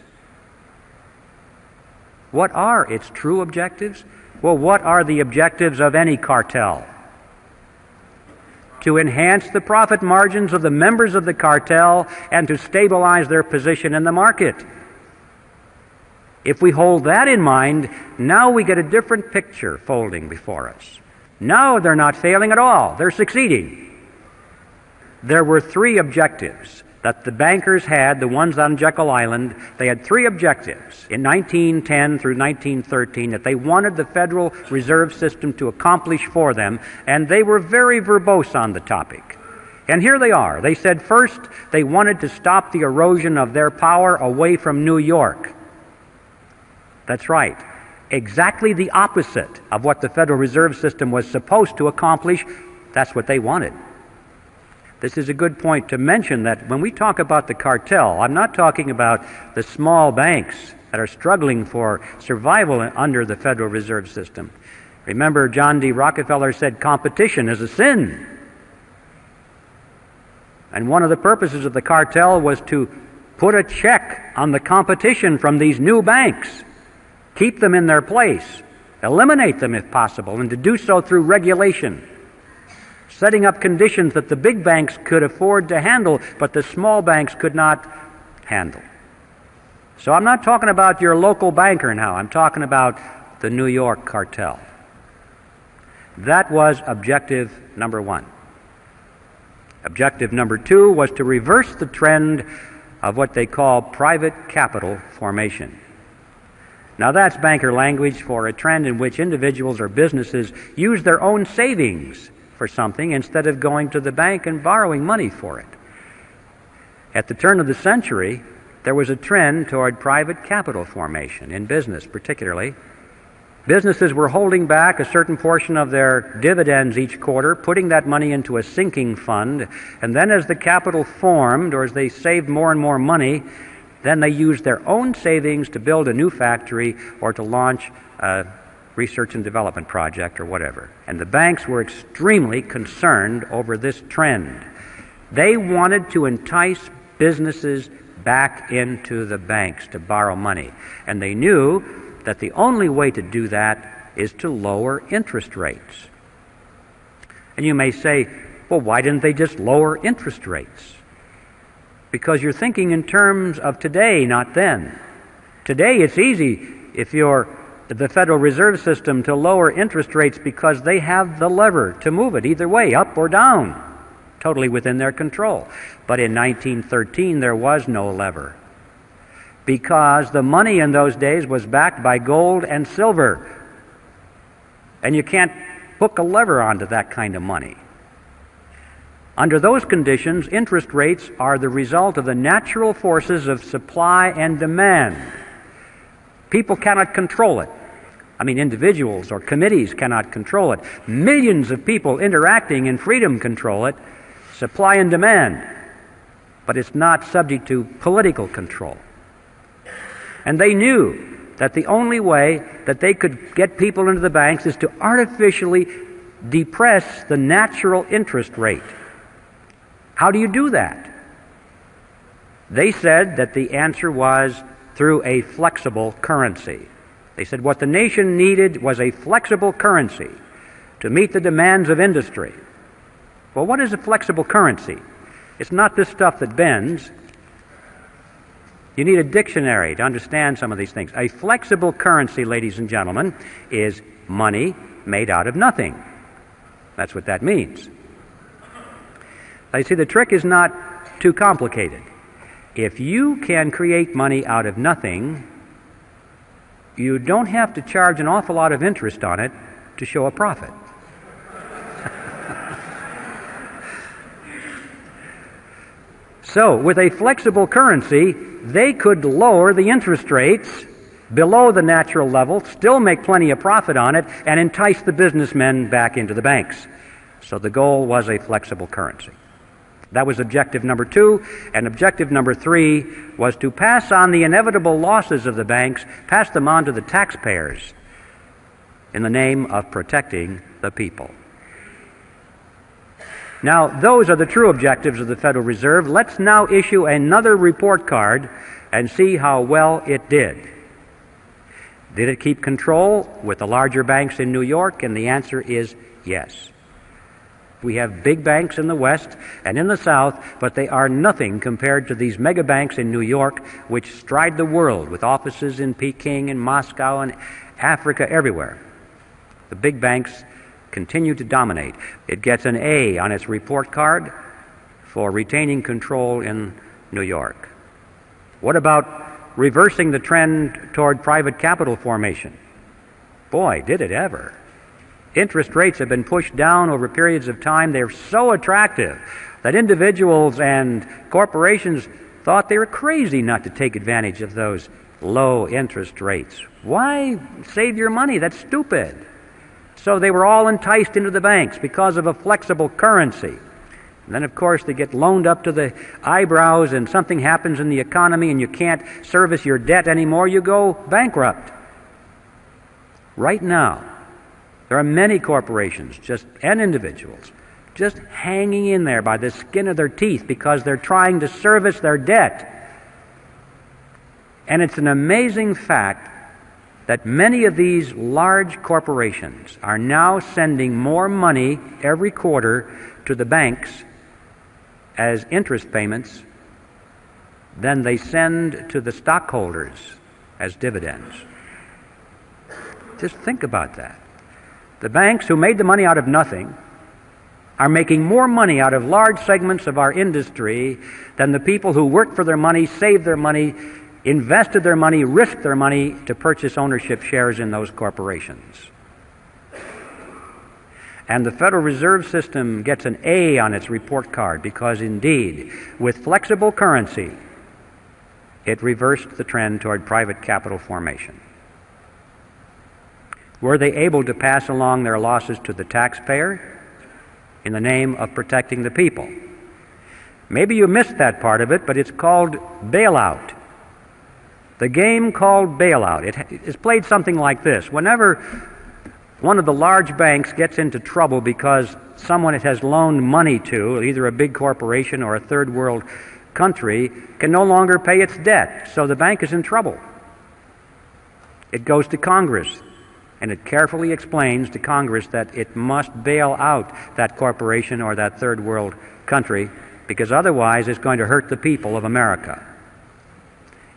What are its true objectives? Well, what are the objectives of any cartel? To enhance the profit margins of the members of the cartel and to stabilize their position in the market. If we hold that in mind, now we get a different picture folding before us. No, they're not failing at all. They're succeeding. There were three objectives that the bankers had, the ones on Jekyll Island. They had three objectives in 1910 through 1913 that they wanted the Federal Reserve System to accomplish for them, and they were very verbose on the topic. And here they are. They said first they wanted to stop the erosion of their power away from New York. That's right. Exactly the opposite of what the Federal Reserve System was supposed to accomplish. That's what they wanted. This is a good point to mention that when we talk about the cartel, I'm not talking about the small banks that are struggling for survival under the Federal Reserve System. Remember, John D. Rockefeller said competition is a sin. And one of the purposes of the cartel was to put a check on the competition from these new banks. Keep them in their place, eliminate them if possible, and to do so through regulation, setting up conditions that the big banks could afford to handle, but the small banks could not handle. So I'm not talking about your local banker now. I'm talking about the New York cartel. That was objective number one. Objective number two was to reverse the trend of what they call private capital formation. Now, that's banker language for a trend in which individuals or businesses use their own savings for something instead of going to the bank and borrowing money for it. At the turn of the century, there was a trend toward private capital formation, in business particularly. Businesses were holding back a certain portion of their dividends each quarter, putting that money into a sinking fund, and then as the capital formed, or as they saved more and more money, then they used their own savings to build a new factory or to launch a research and development project or whatever. And the banks were extremely concerned over this trend. They wanted to entice businesses back into the banks to borrow money, and they knew that the only way to do that is to lower interest rates. And you may say, well, why didn't they just lower interest rates? Because you're thinking in terms of today, not then. Today it's easy, if you're the Federal Reserve System, to lower interest rates because they have the lever to move it either way, up or down, totally within their control. But in 1913 there was no lever, because the money in those days was backed by gold and silver, and you can't hook a lever onto that kind of money. Under those conditions, interest rates are the result of the natural forces of supply and demand. People cannot control it. I mean, individuals or committees cannot control it. Millions of people interacting in freedom control it, supply and demand. But it's not subject to political control. And they knew that the only way that they could get people into the banks is to artificially depress the natural interest rate. How do you do that? They said that the answer was through a flexible currency. They said what the nation needed was a flexible currency to meet the demands of industry. Well, what is a flexible currency? It's not this stuff that bends. You need a dictionary to understand some of these things. A flexible currency, ladies and gentlemen, is money made out of nothing. That's what that means. I see the trick is not too complicated. If you can create money out of nothing, you don't have to charge an awful lot of interest on it to show a profit. So, with a flexible currency, they could lower the interest rates below the natural level, still make plenty of profit on it, and entice the businessmen back into the banks. So the goal was a flexible currency. That was objective number 2, and objective number 3 was to pass on the inevitable losses of the banks, pass them on to the taxpayers in the name of protecting the people. Now, those are the true objectives of the Federal Reserve. Let's now issue another report card and see how well it did. Did it keep control with the larger banks in New York? And the answer is yes. We have big banks in the West and in the South, but they are nothing compared to these mega banks in New York, which stride the world with offices in Peking and Moscow and Africa, everywhere. The big banks continue to dominate. It gets an A on its report card for retaining control in New York. What about reversing the trend toward private capital formation? Boy, did it ever. Interest rates have been pushed down over periods of time. They're so attractive that individuals and corporations thought they were crazy not to take advantage of those low interest rates. Why save your money? That's stupid. So they were all enticed into the banks because of a flexible currency. And then, of course, they get loaned up to the eyebrows and something happens in the economy and you can't service your debt anymore, you go bankrupt. Right now, there are many corporations and individuals just hanging in there by the skin of their teeth because they're trying to service their debt. And it's an amazing fact that many of these large corporations are now sending more money every quarter to the banks as interest payments than they send to the stockholders as dividends. Just think about that. The banks who made the money out of nothing are making more money out of large segments of our industry than the people who worked for their money, saved their money, invested their money, risked their money to purchase ownership shares in those corporations. And the Federal Reserve System gets an A on its report card because, indeed, with flexible currency, it reversed the trend toward private capital formation. Were they able to pass along their losses to the taxpayer in the name of protecting the people? Maybe you missed that part of it, but it's called bailout. The game called bailout. It is played something like this. Whenever one of the large banks gets into trouble because someone it has loaned money to, either a big corporation or a third world country, can no longer pay its debt, so the bank is in trouble. It goes to Congress, and it carefully explains to Congress that it must bail out that corporation or that third world country, because otherwise it's going to hurt the people of America.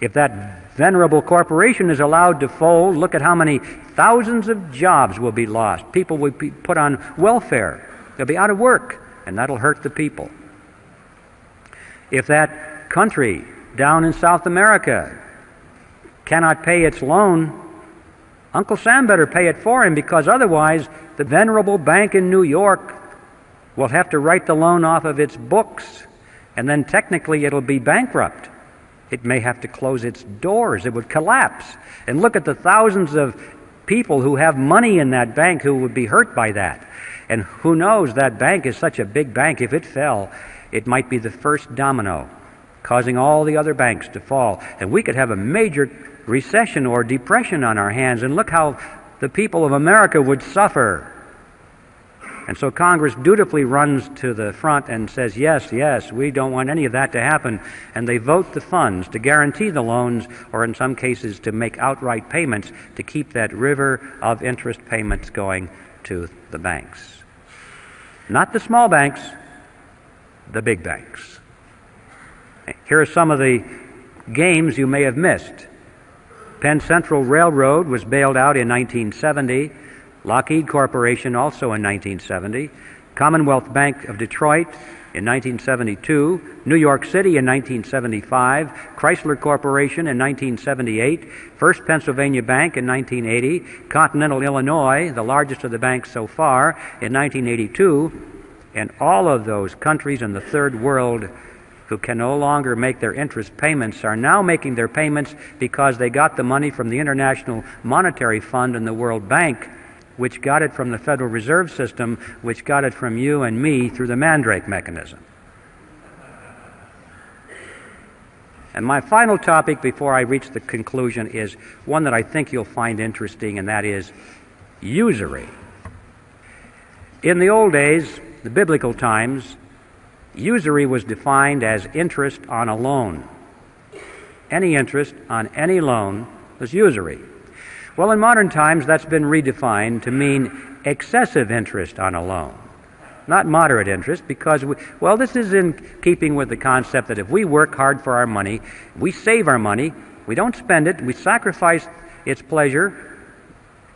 If that venerable corporation is allowed to fold, look at how many thousands of jobs will be lost. People will be put on welfare. They'll be out of work, and that'll hurt the people. If that country down in South America cannot pay its loan, Uncle Sam better pay it for him, because otherwise the venerable bank in New York will have to write the loan off of its books, and then technically it'll be bankrupt. It may have to close its doors. It would collapse. And look at the thousands of people who have money in that bank who would be hurt by that. And who knows, that bank is such a big bank, if it fell, it might be the first domino, causing all the other banks to fall. And we could have a major recession or depression on our hands, and look how the people of America would suffer. And so Congress dutifully runs to the front and says, yes, yes, we don't want any of that to happen. And they vote the funds to guarantee the loans, or in some cases to make outright payments to keep that river of interest payments going to the banks. Not the small banks, the big banks. Here are some of the games you may have missed. Penn Central Railroad was bailed out in 1970. Lockheed Corporation also in 1970, Commonwealth Bank of Detroit in 1972, New York City in 1975, Chrysler Corporation in 1978, First Pennsylvania Bank in 1980, Continental Illinois, the largest of the banks so far, in 1982, and all of those countries in the third world who can no longer make their interest payments are now making their payments because they got the money from the International Monetary Fund and the World Bank, which got it from the Federal Reserve System, which got it from you and me through the Mandrake mechanism. And my final topic before I reach the conclusion is one that I think you'll find interesting, and that is usury. In the old days, the biblical times, usury was defined as interest on a loan. Any interest on any loan was usury. Well, in modern times, that's been redefined to mean excessive interest on a loan, not moderate interest, because, this is in keeping with the concept that if we work hard for our money, we save our money, we don't spend it, we sacrifice its pleasure,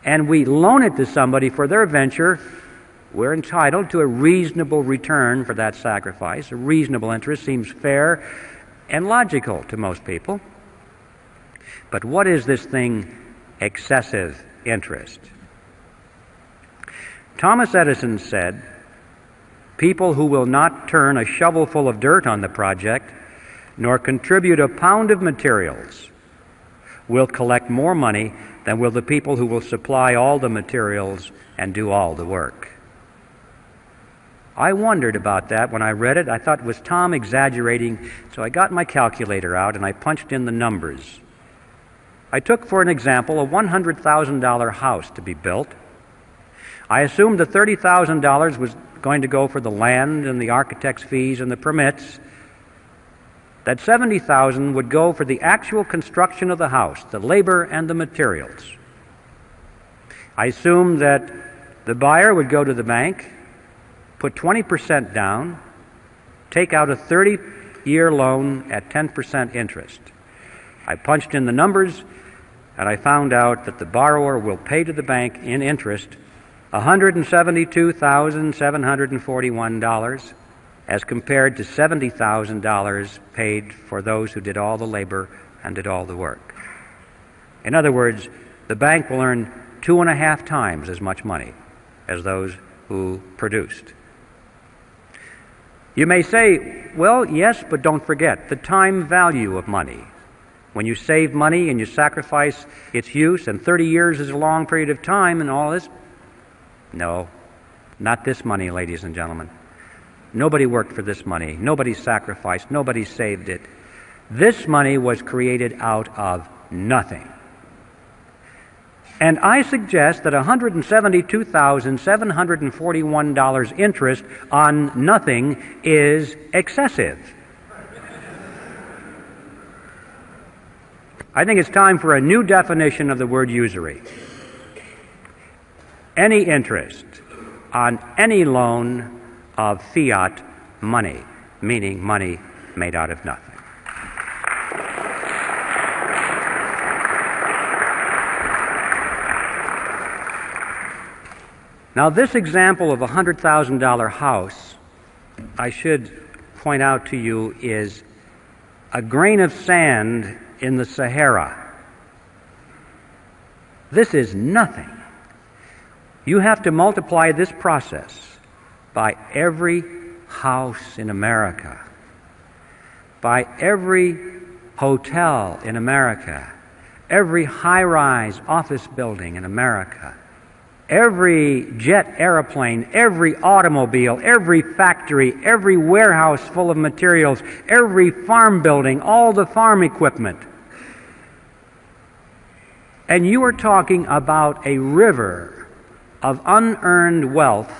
and we loan it to somebody for their venture, we're entitled to a reasonable return for that sacrifice. A reasonable interest seems fair and logical to most people. But what is this thing, excessive interest? Thomas Edison said, "People who will not turn a shovelful of dirt on the project, nor contribute a pound of materials, will collect more money than will the people who will supply all the materials and do all the work." I wondered about that when I read it. I thought, was Tom exaggerating? So I got my calculator out and I punched in the numbers. I took, for an example, a $100,000 house to be built. I assumed that $30,000 was going to go for the land and the architect's fees and the permits, that $70,000 would go for the actual construction of the house, the labor and the materials. I assumed that the buyer would go to the bank, put 20% down, take out a 30-year loan at 10% interest. I punched in the numbers, and I found out that the borrower will pay to the bank in interest $172,741 as compared to $70,000 paid for those who did all the labor and did all the work. In other words, the bank will earn 2.5 times as much money as those who produced. You may say, well, yes, but don't forget the time value of money. When you save money and you sacrifice its use, and 30 years is a long period of time and all this, no, not this money, ladies and gentlemen. Nobody worked for this money. Nobody sacrificed. Nobody saved it. This money was created out of nothing. And I suggest that $172,741 interest on nothing is excessive. I think it's time for a new definition of the word usury. Any interest on any loan of fiat money, meaning money made out of nothing. Now, this example of a $100,000 house, I should point out to you, is a grain of sand in the Sahara. This is nothing. You have to multiply this process by every house in America, by every hotel in America, every high-rise office building in America, every jet airplane, every automobile, every factory, every warehouse full of materials, every farm building, all the farm equipment. And you are talking about a river of unearned wealth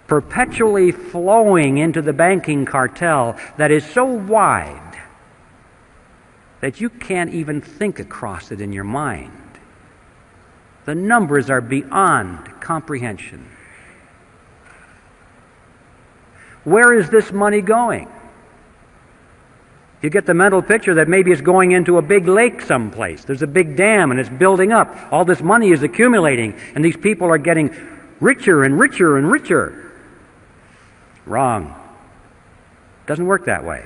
perpetually flowing into the banking cartel that is so wide that you can't even think across it in your mind. The numbers are beyond comprehension. Where is this money going? You get the mental picture that maybe it's going into a big lake someplace. There's a big dam and it's building up. All this money is accumulating and these people are getting richer and richer and richer. Wrong. Doesn't work that way.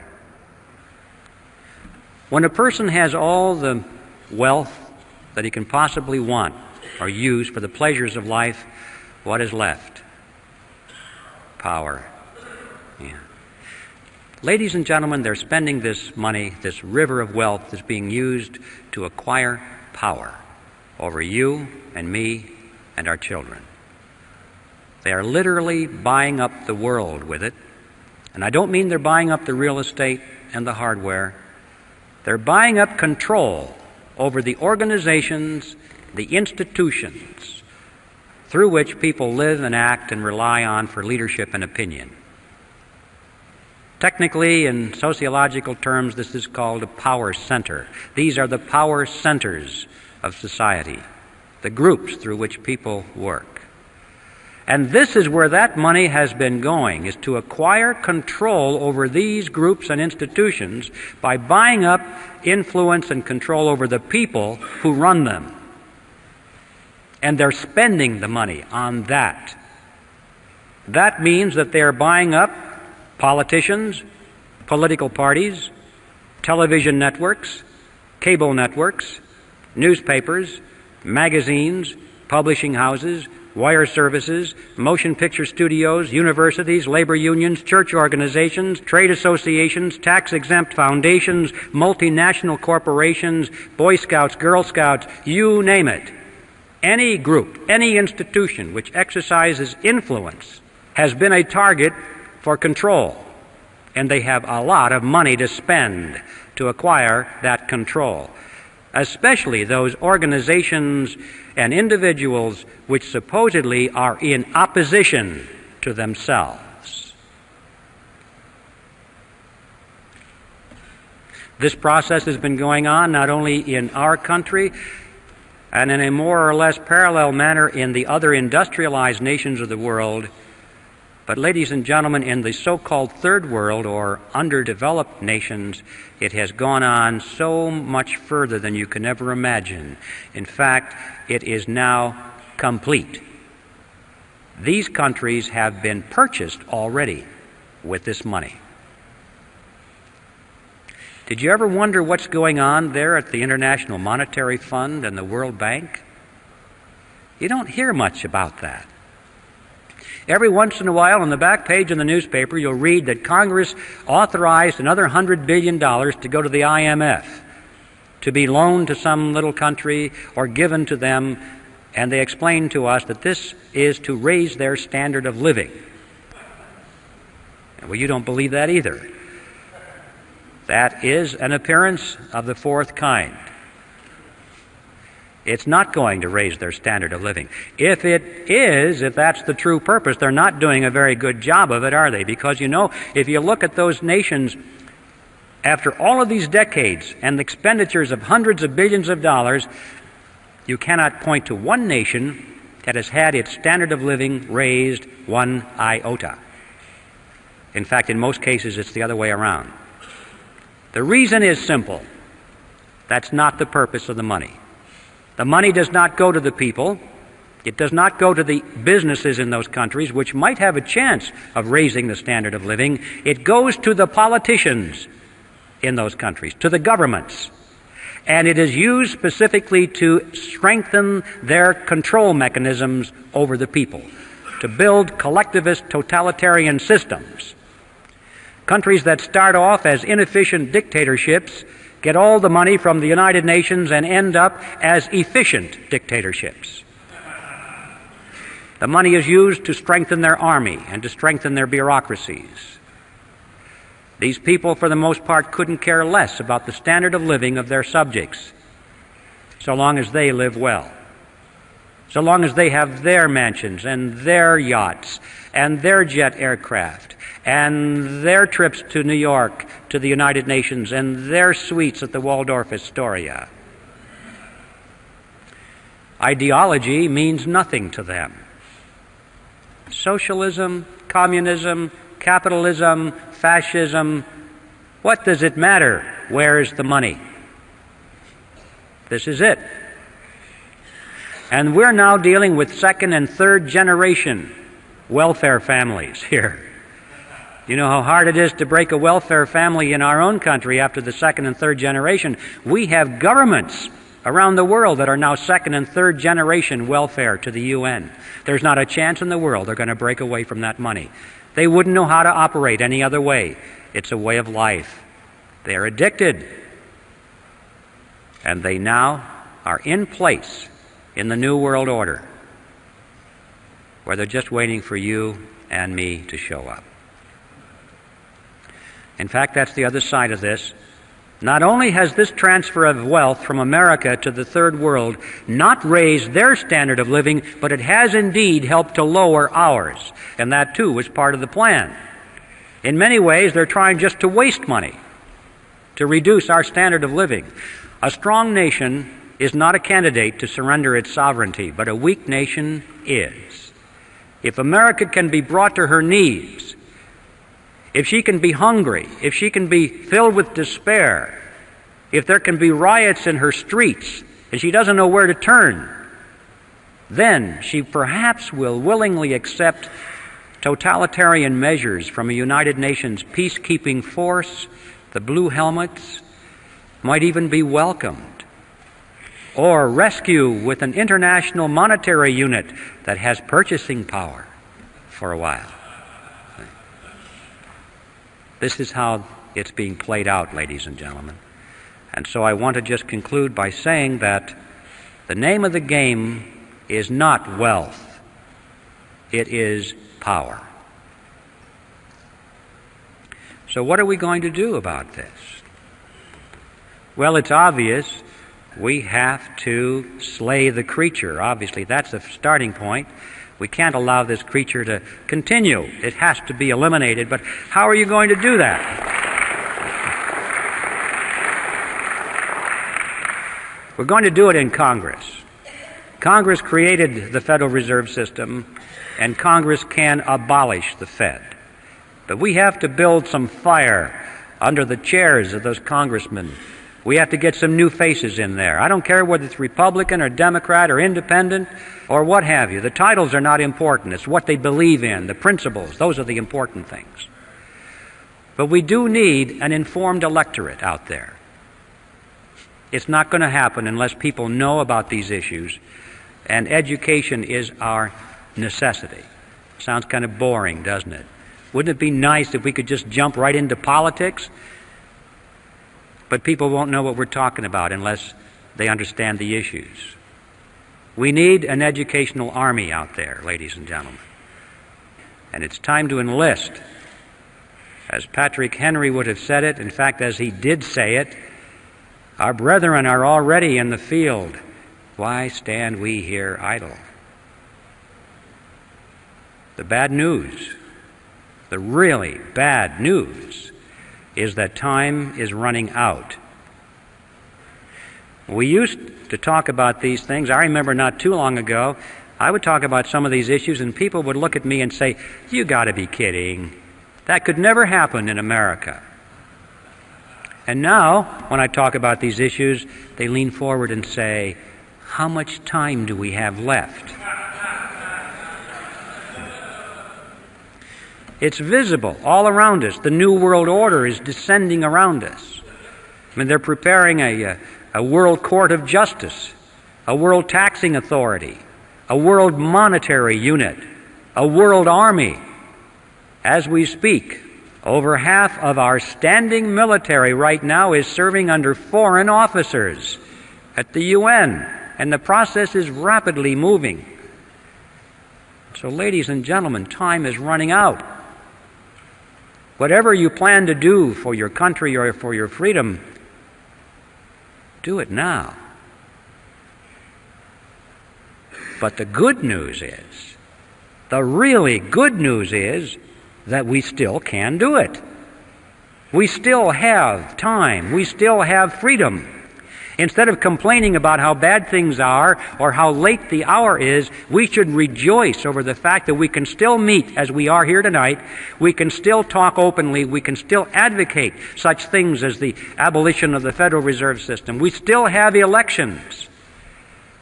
When a person has all the wealth that he can possibly want or use for the pleasures of life, what is left? Power. Yeah. Ladies and gentlemen, they're spending this money, this river of wealth is being used to acquire power over you and me and our children. They are literally buying up the world with it. And I don't mean they're buying up the real estate and the hardware. They're buying up control over the organizations, the institutions through which people live and act and rely on for leadership and opinion. Technically, in sociological terms, this is called a power center. These are the power centers of society, the groups through which people work. And this is where that money has been going, is to acquire control over these groups and institutions by buying up influence and control over the people who run them. And they're spending the money on that. That means that they're buying up politicians, political parties, television networks, cable networks, newspapers, magazines, publishing houses, wire services, motion picture studios, universities, labor unions, church organizations, trade associations, tax-exempt foundations, multinational corporations, Boy Scouts, Girl Scouts, you name it. Any group, any institution which exercises influence has been a target for control, and they have a lot of money to spend to acquire that control, especially those organizations and individuals which supposedly are in opposition to themselves. This process has been going on not only in our country and in a more or less parallel manner in the other industrialized nations of the world, but ladies and gentlemen, in the so-called third world or underdeveloped nations, it has gone on so much further than you can ever imagine. In fact, it is now complete. These countries have been purchased already with this money. Did you ever wonder what's going on there at the International Monetary Fund and the World Bank? You don't hear much about that. Every once in a while, on the back page of the newspaper, you'll read that Congress authorized another $100 billion to go to the IMF, to be loaned to some little country or given to them, and they explain to us that this is to raise their standard of living. Well, you don't believe that either. That is an appearance of the fourth kind. It's not going to raise their standard of living. If it is, if that's the true purpose, they're not doing a very good job of it, are they? Because, you know, if you look at those nations, after all of these decades and the expenditures of hundreds of billions of dollars, you cannot point to one nation that has had its standard of living raised one iota. In fact, in most cases, it's the other way around. The reason is simple. That's not the purpose of the money. The money does not go to the people. It does not go to the businesses in those countries, which might have a chance of raising the standard of living. It goes to the politicians in those countries, to the governments. And it is used specifically to strengthen their control mechanisms over the people, to build collectivist totalitarian systems. Countries that start off as inefficient dictatorships get all the money from the United Nations and end up as efficient dictatorships. The money is used to strengthen their army and to strengthen their bureaucracies. These people, for the most part, couldn't care less about the standard of living of their subjects, so long as they live well, so long as they have their mansions and their yachts and their jet aircraft and their trips to New York, to the United Nations, and their suites at the Waldorf Astoria. Ideology means nothing to them. Socialism, communism, capitalism, fascism, what does it matter? Where's the money? This is it. And we're now dealing with second and third generation welfare families here. You know how hard it is to break a welfare family in our own country after the second and third generation. We have governments around the world that are now second and third generation welfare to the UN. There's not a chance in the world they're going to break away from that money. They wouldn't know how to operate any other way. It's a way of life. They're addicted. And they now are in place in the New World Order, where they're just waiting for you and me to show up. In fact, that's the other side of this. Not only has this transfer of wealth from America to the third world not raised their standard of living, but it has indeed helped to lower ours. And that, too, was part of the plan. In many ways, they're trying just to waste money, to reduce our standard of living. A strong nation is not a candidate to surrender its sovereignty, but a weak nation is. If America can be brought to her knees, if she can be hungry, if she can be filled with despair, if there can be riots in her streets and she doesn't know where to turn, then she perhaps will willingly accept totalitarian measures from a United Nations peacekeeping force. The blue helmets might even be welcomed. Or rescue with an international monetary unit that has purchasing power for a while. This is how it's being played out, ladies and gentlemen. And so I want to just conclude by saying that the name of the game is not wealth. It is power. So what are we going to do about this? Well, it's obvious. We have to slay the creature. Obviously, that's the starting point. We can't allow this creature to continue. It has to be eliminated. But how are you going to do that? We're going to do it in Congress. Congress created the Federal Reserve System, and Congress can abolish the Fed. But we have to build some fire under the chairs of those congressmen. We have to get some new faces in there. I don't care whether it's Republican or Democrat or Independent or what have you. The titles are not important. It's what they believe in, the principles. Those are the important things. But we do need an informed electorate out there. It's not going to happen unless people know about these issues, and education is our necessity. Sounds kind of boring, doesn't it? Wouldn't it be nice if we could just jump right into politics? But people won't know what we're talking about unless they understand the issues. We need an educational army out there, ladies and gentlemen. And it's time to enlist. As Patrick Henry would have said it, in fact, as he did say it, our brethren are already in the field. Why stand we here idle? The bad news, the really bad news, is that time is running out. We used to talk about these things. I remember not too long ago, I would talk about some of these issues and people would look at me and say, "You got to be kidding. That could never happen in America." And now, when I talk about these issues, they lean forward and say, "How much time do we have left?" It's visible all around us. The New World Order is descending around us. I mean, they're preparing a World Court of Justice, a World Taxing Authority, a World Monetary Unit, a World Army. As we speak, over half of our standing military right now is serving under foreign officers at the UN, and the process is rapidly moving. So, ladies and gentlemen, time is running out. Whatever you plan to do for your country or for your freedom, do it now. But the good news is, the really good news is, that we still can do it. We still have time. We still have freedom. Instead of complaining about how bad things are or how late the hour is, we should rejoice over the fact that we can still meet as we are here tonight. We can still talk openly. We can still advocate such things as the abolition of the Federal Reserve System. We still have elections.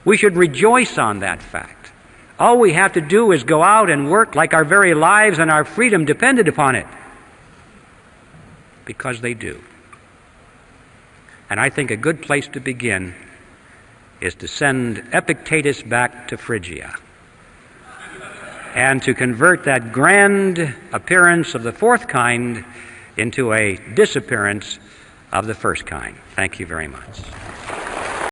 We should rejoice on that fact. All we have to do is go out and work like our very lives and our freedom depended upon it. Because they do. And I think a good place to begin is to send Epictetus back to Phrygia and to convert that grand appearance of the fourth kind into a disappearance of the first kind. Thank you very much.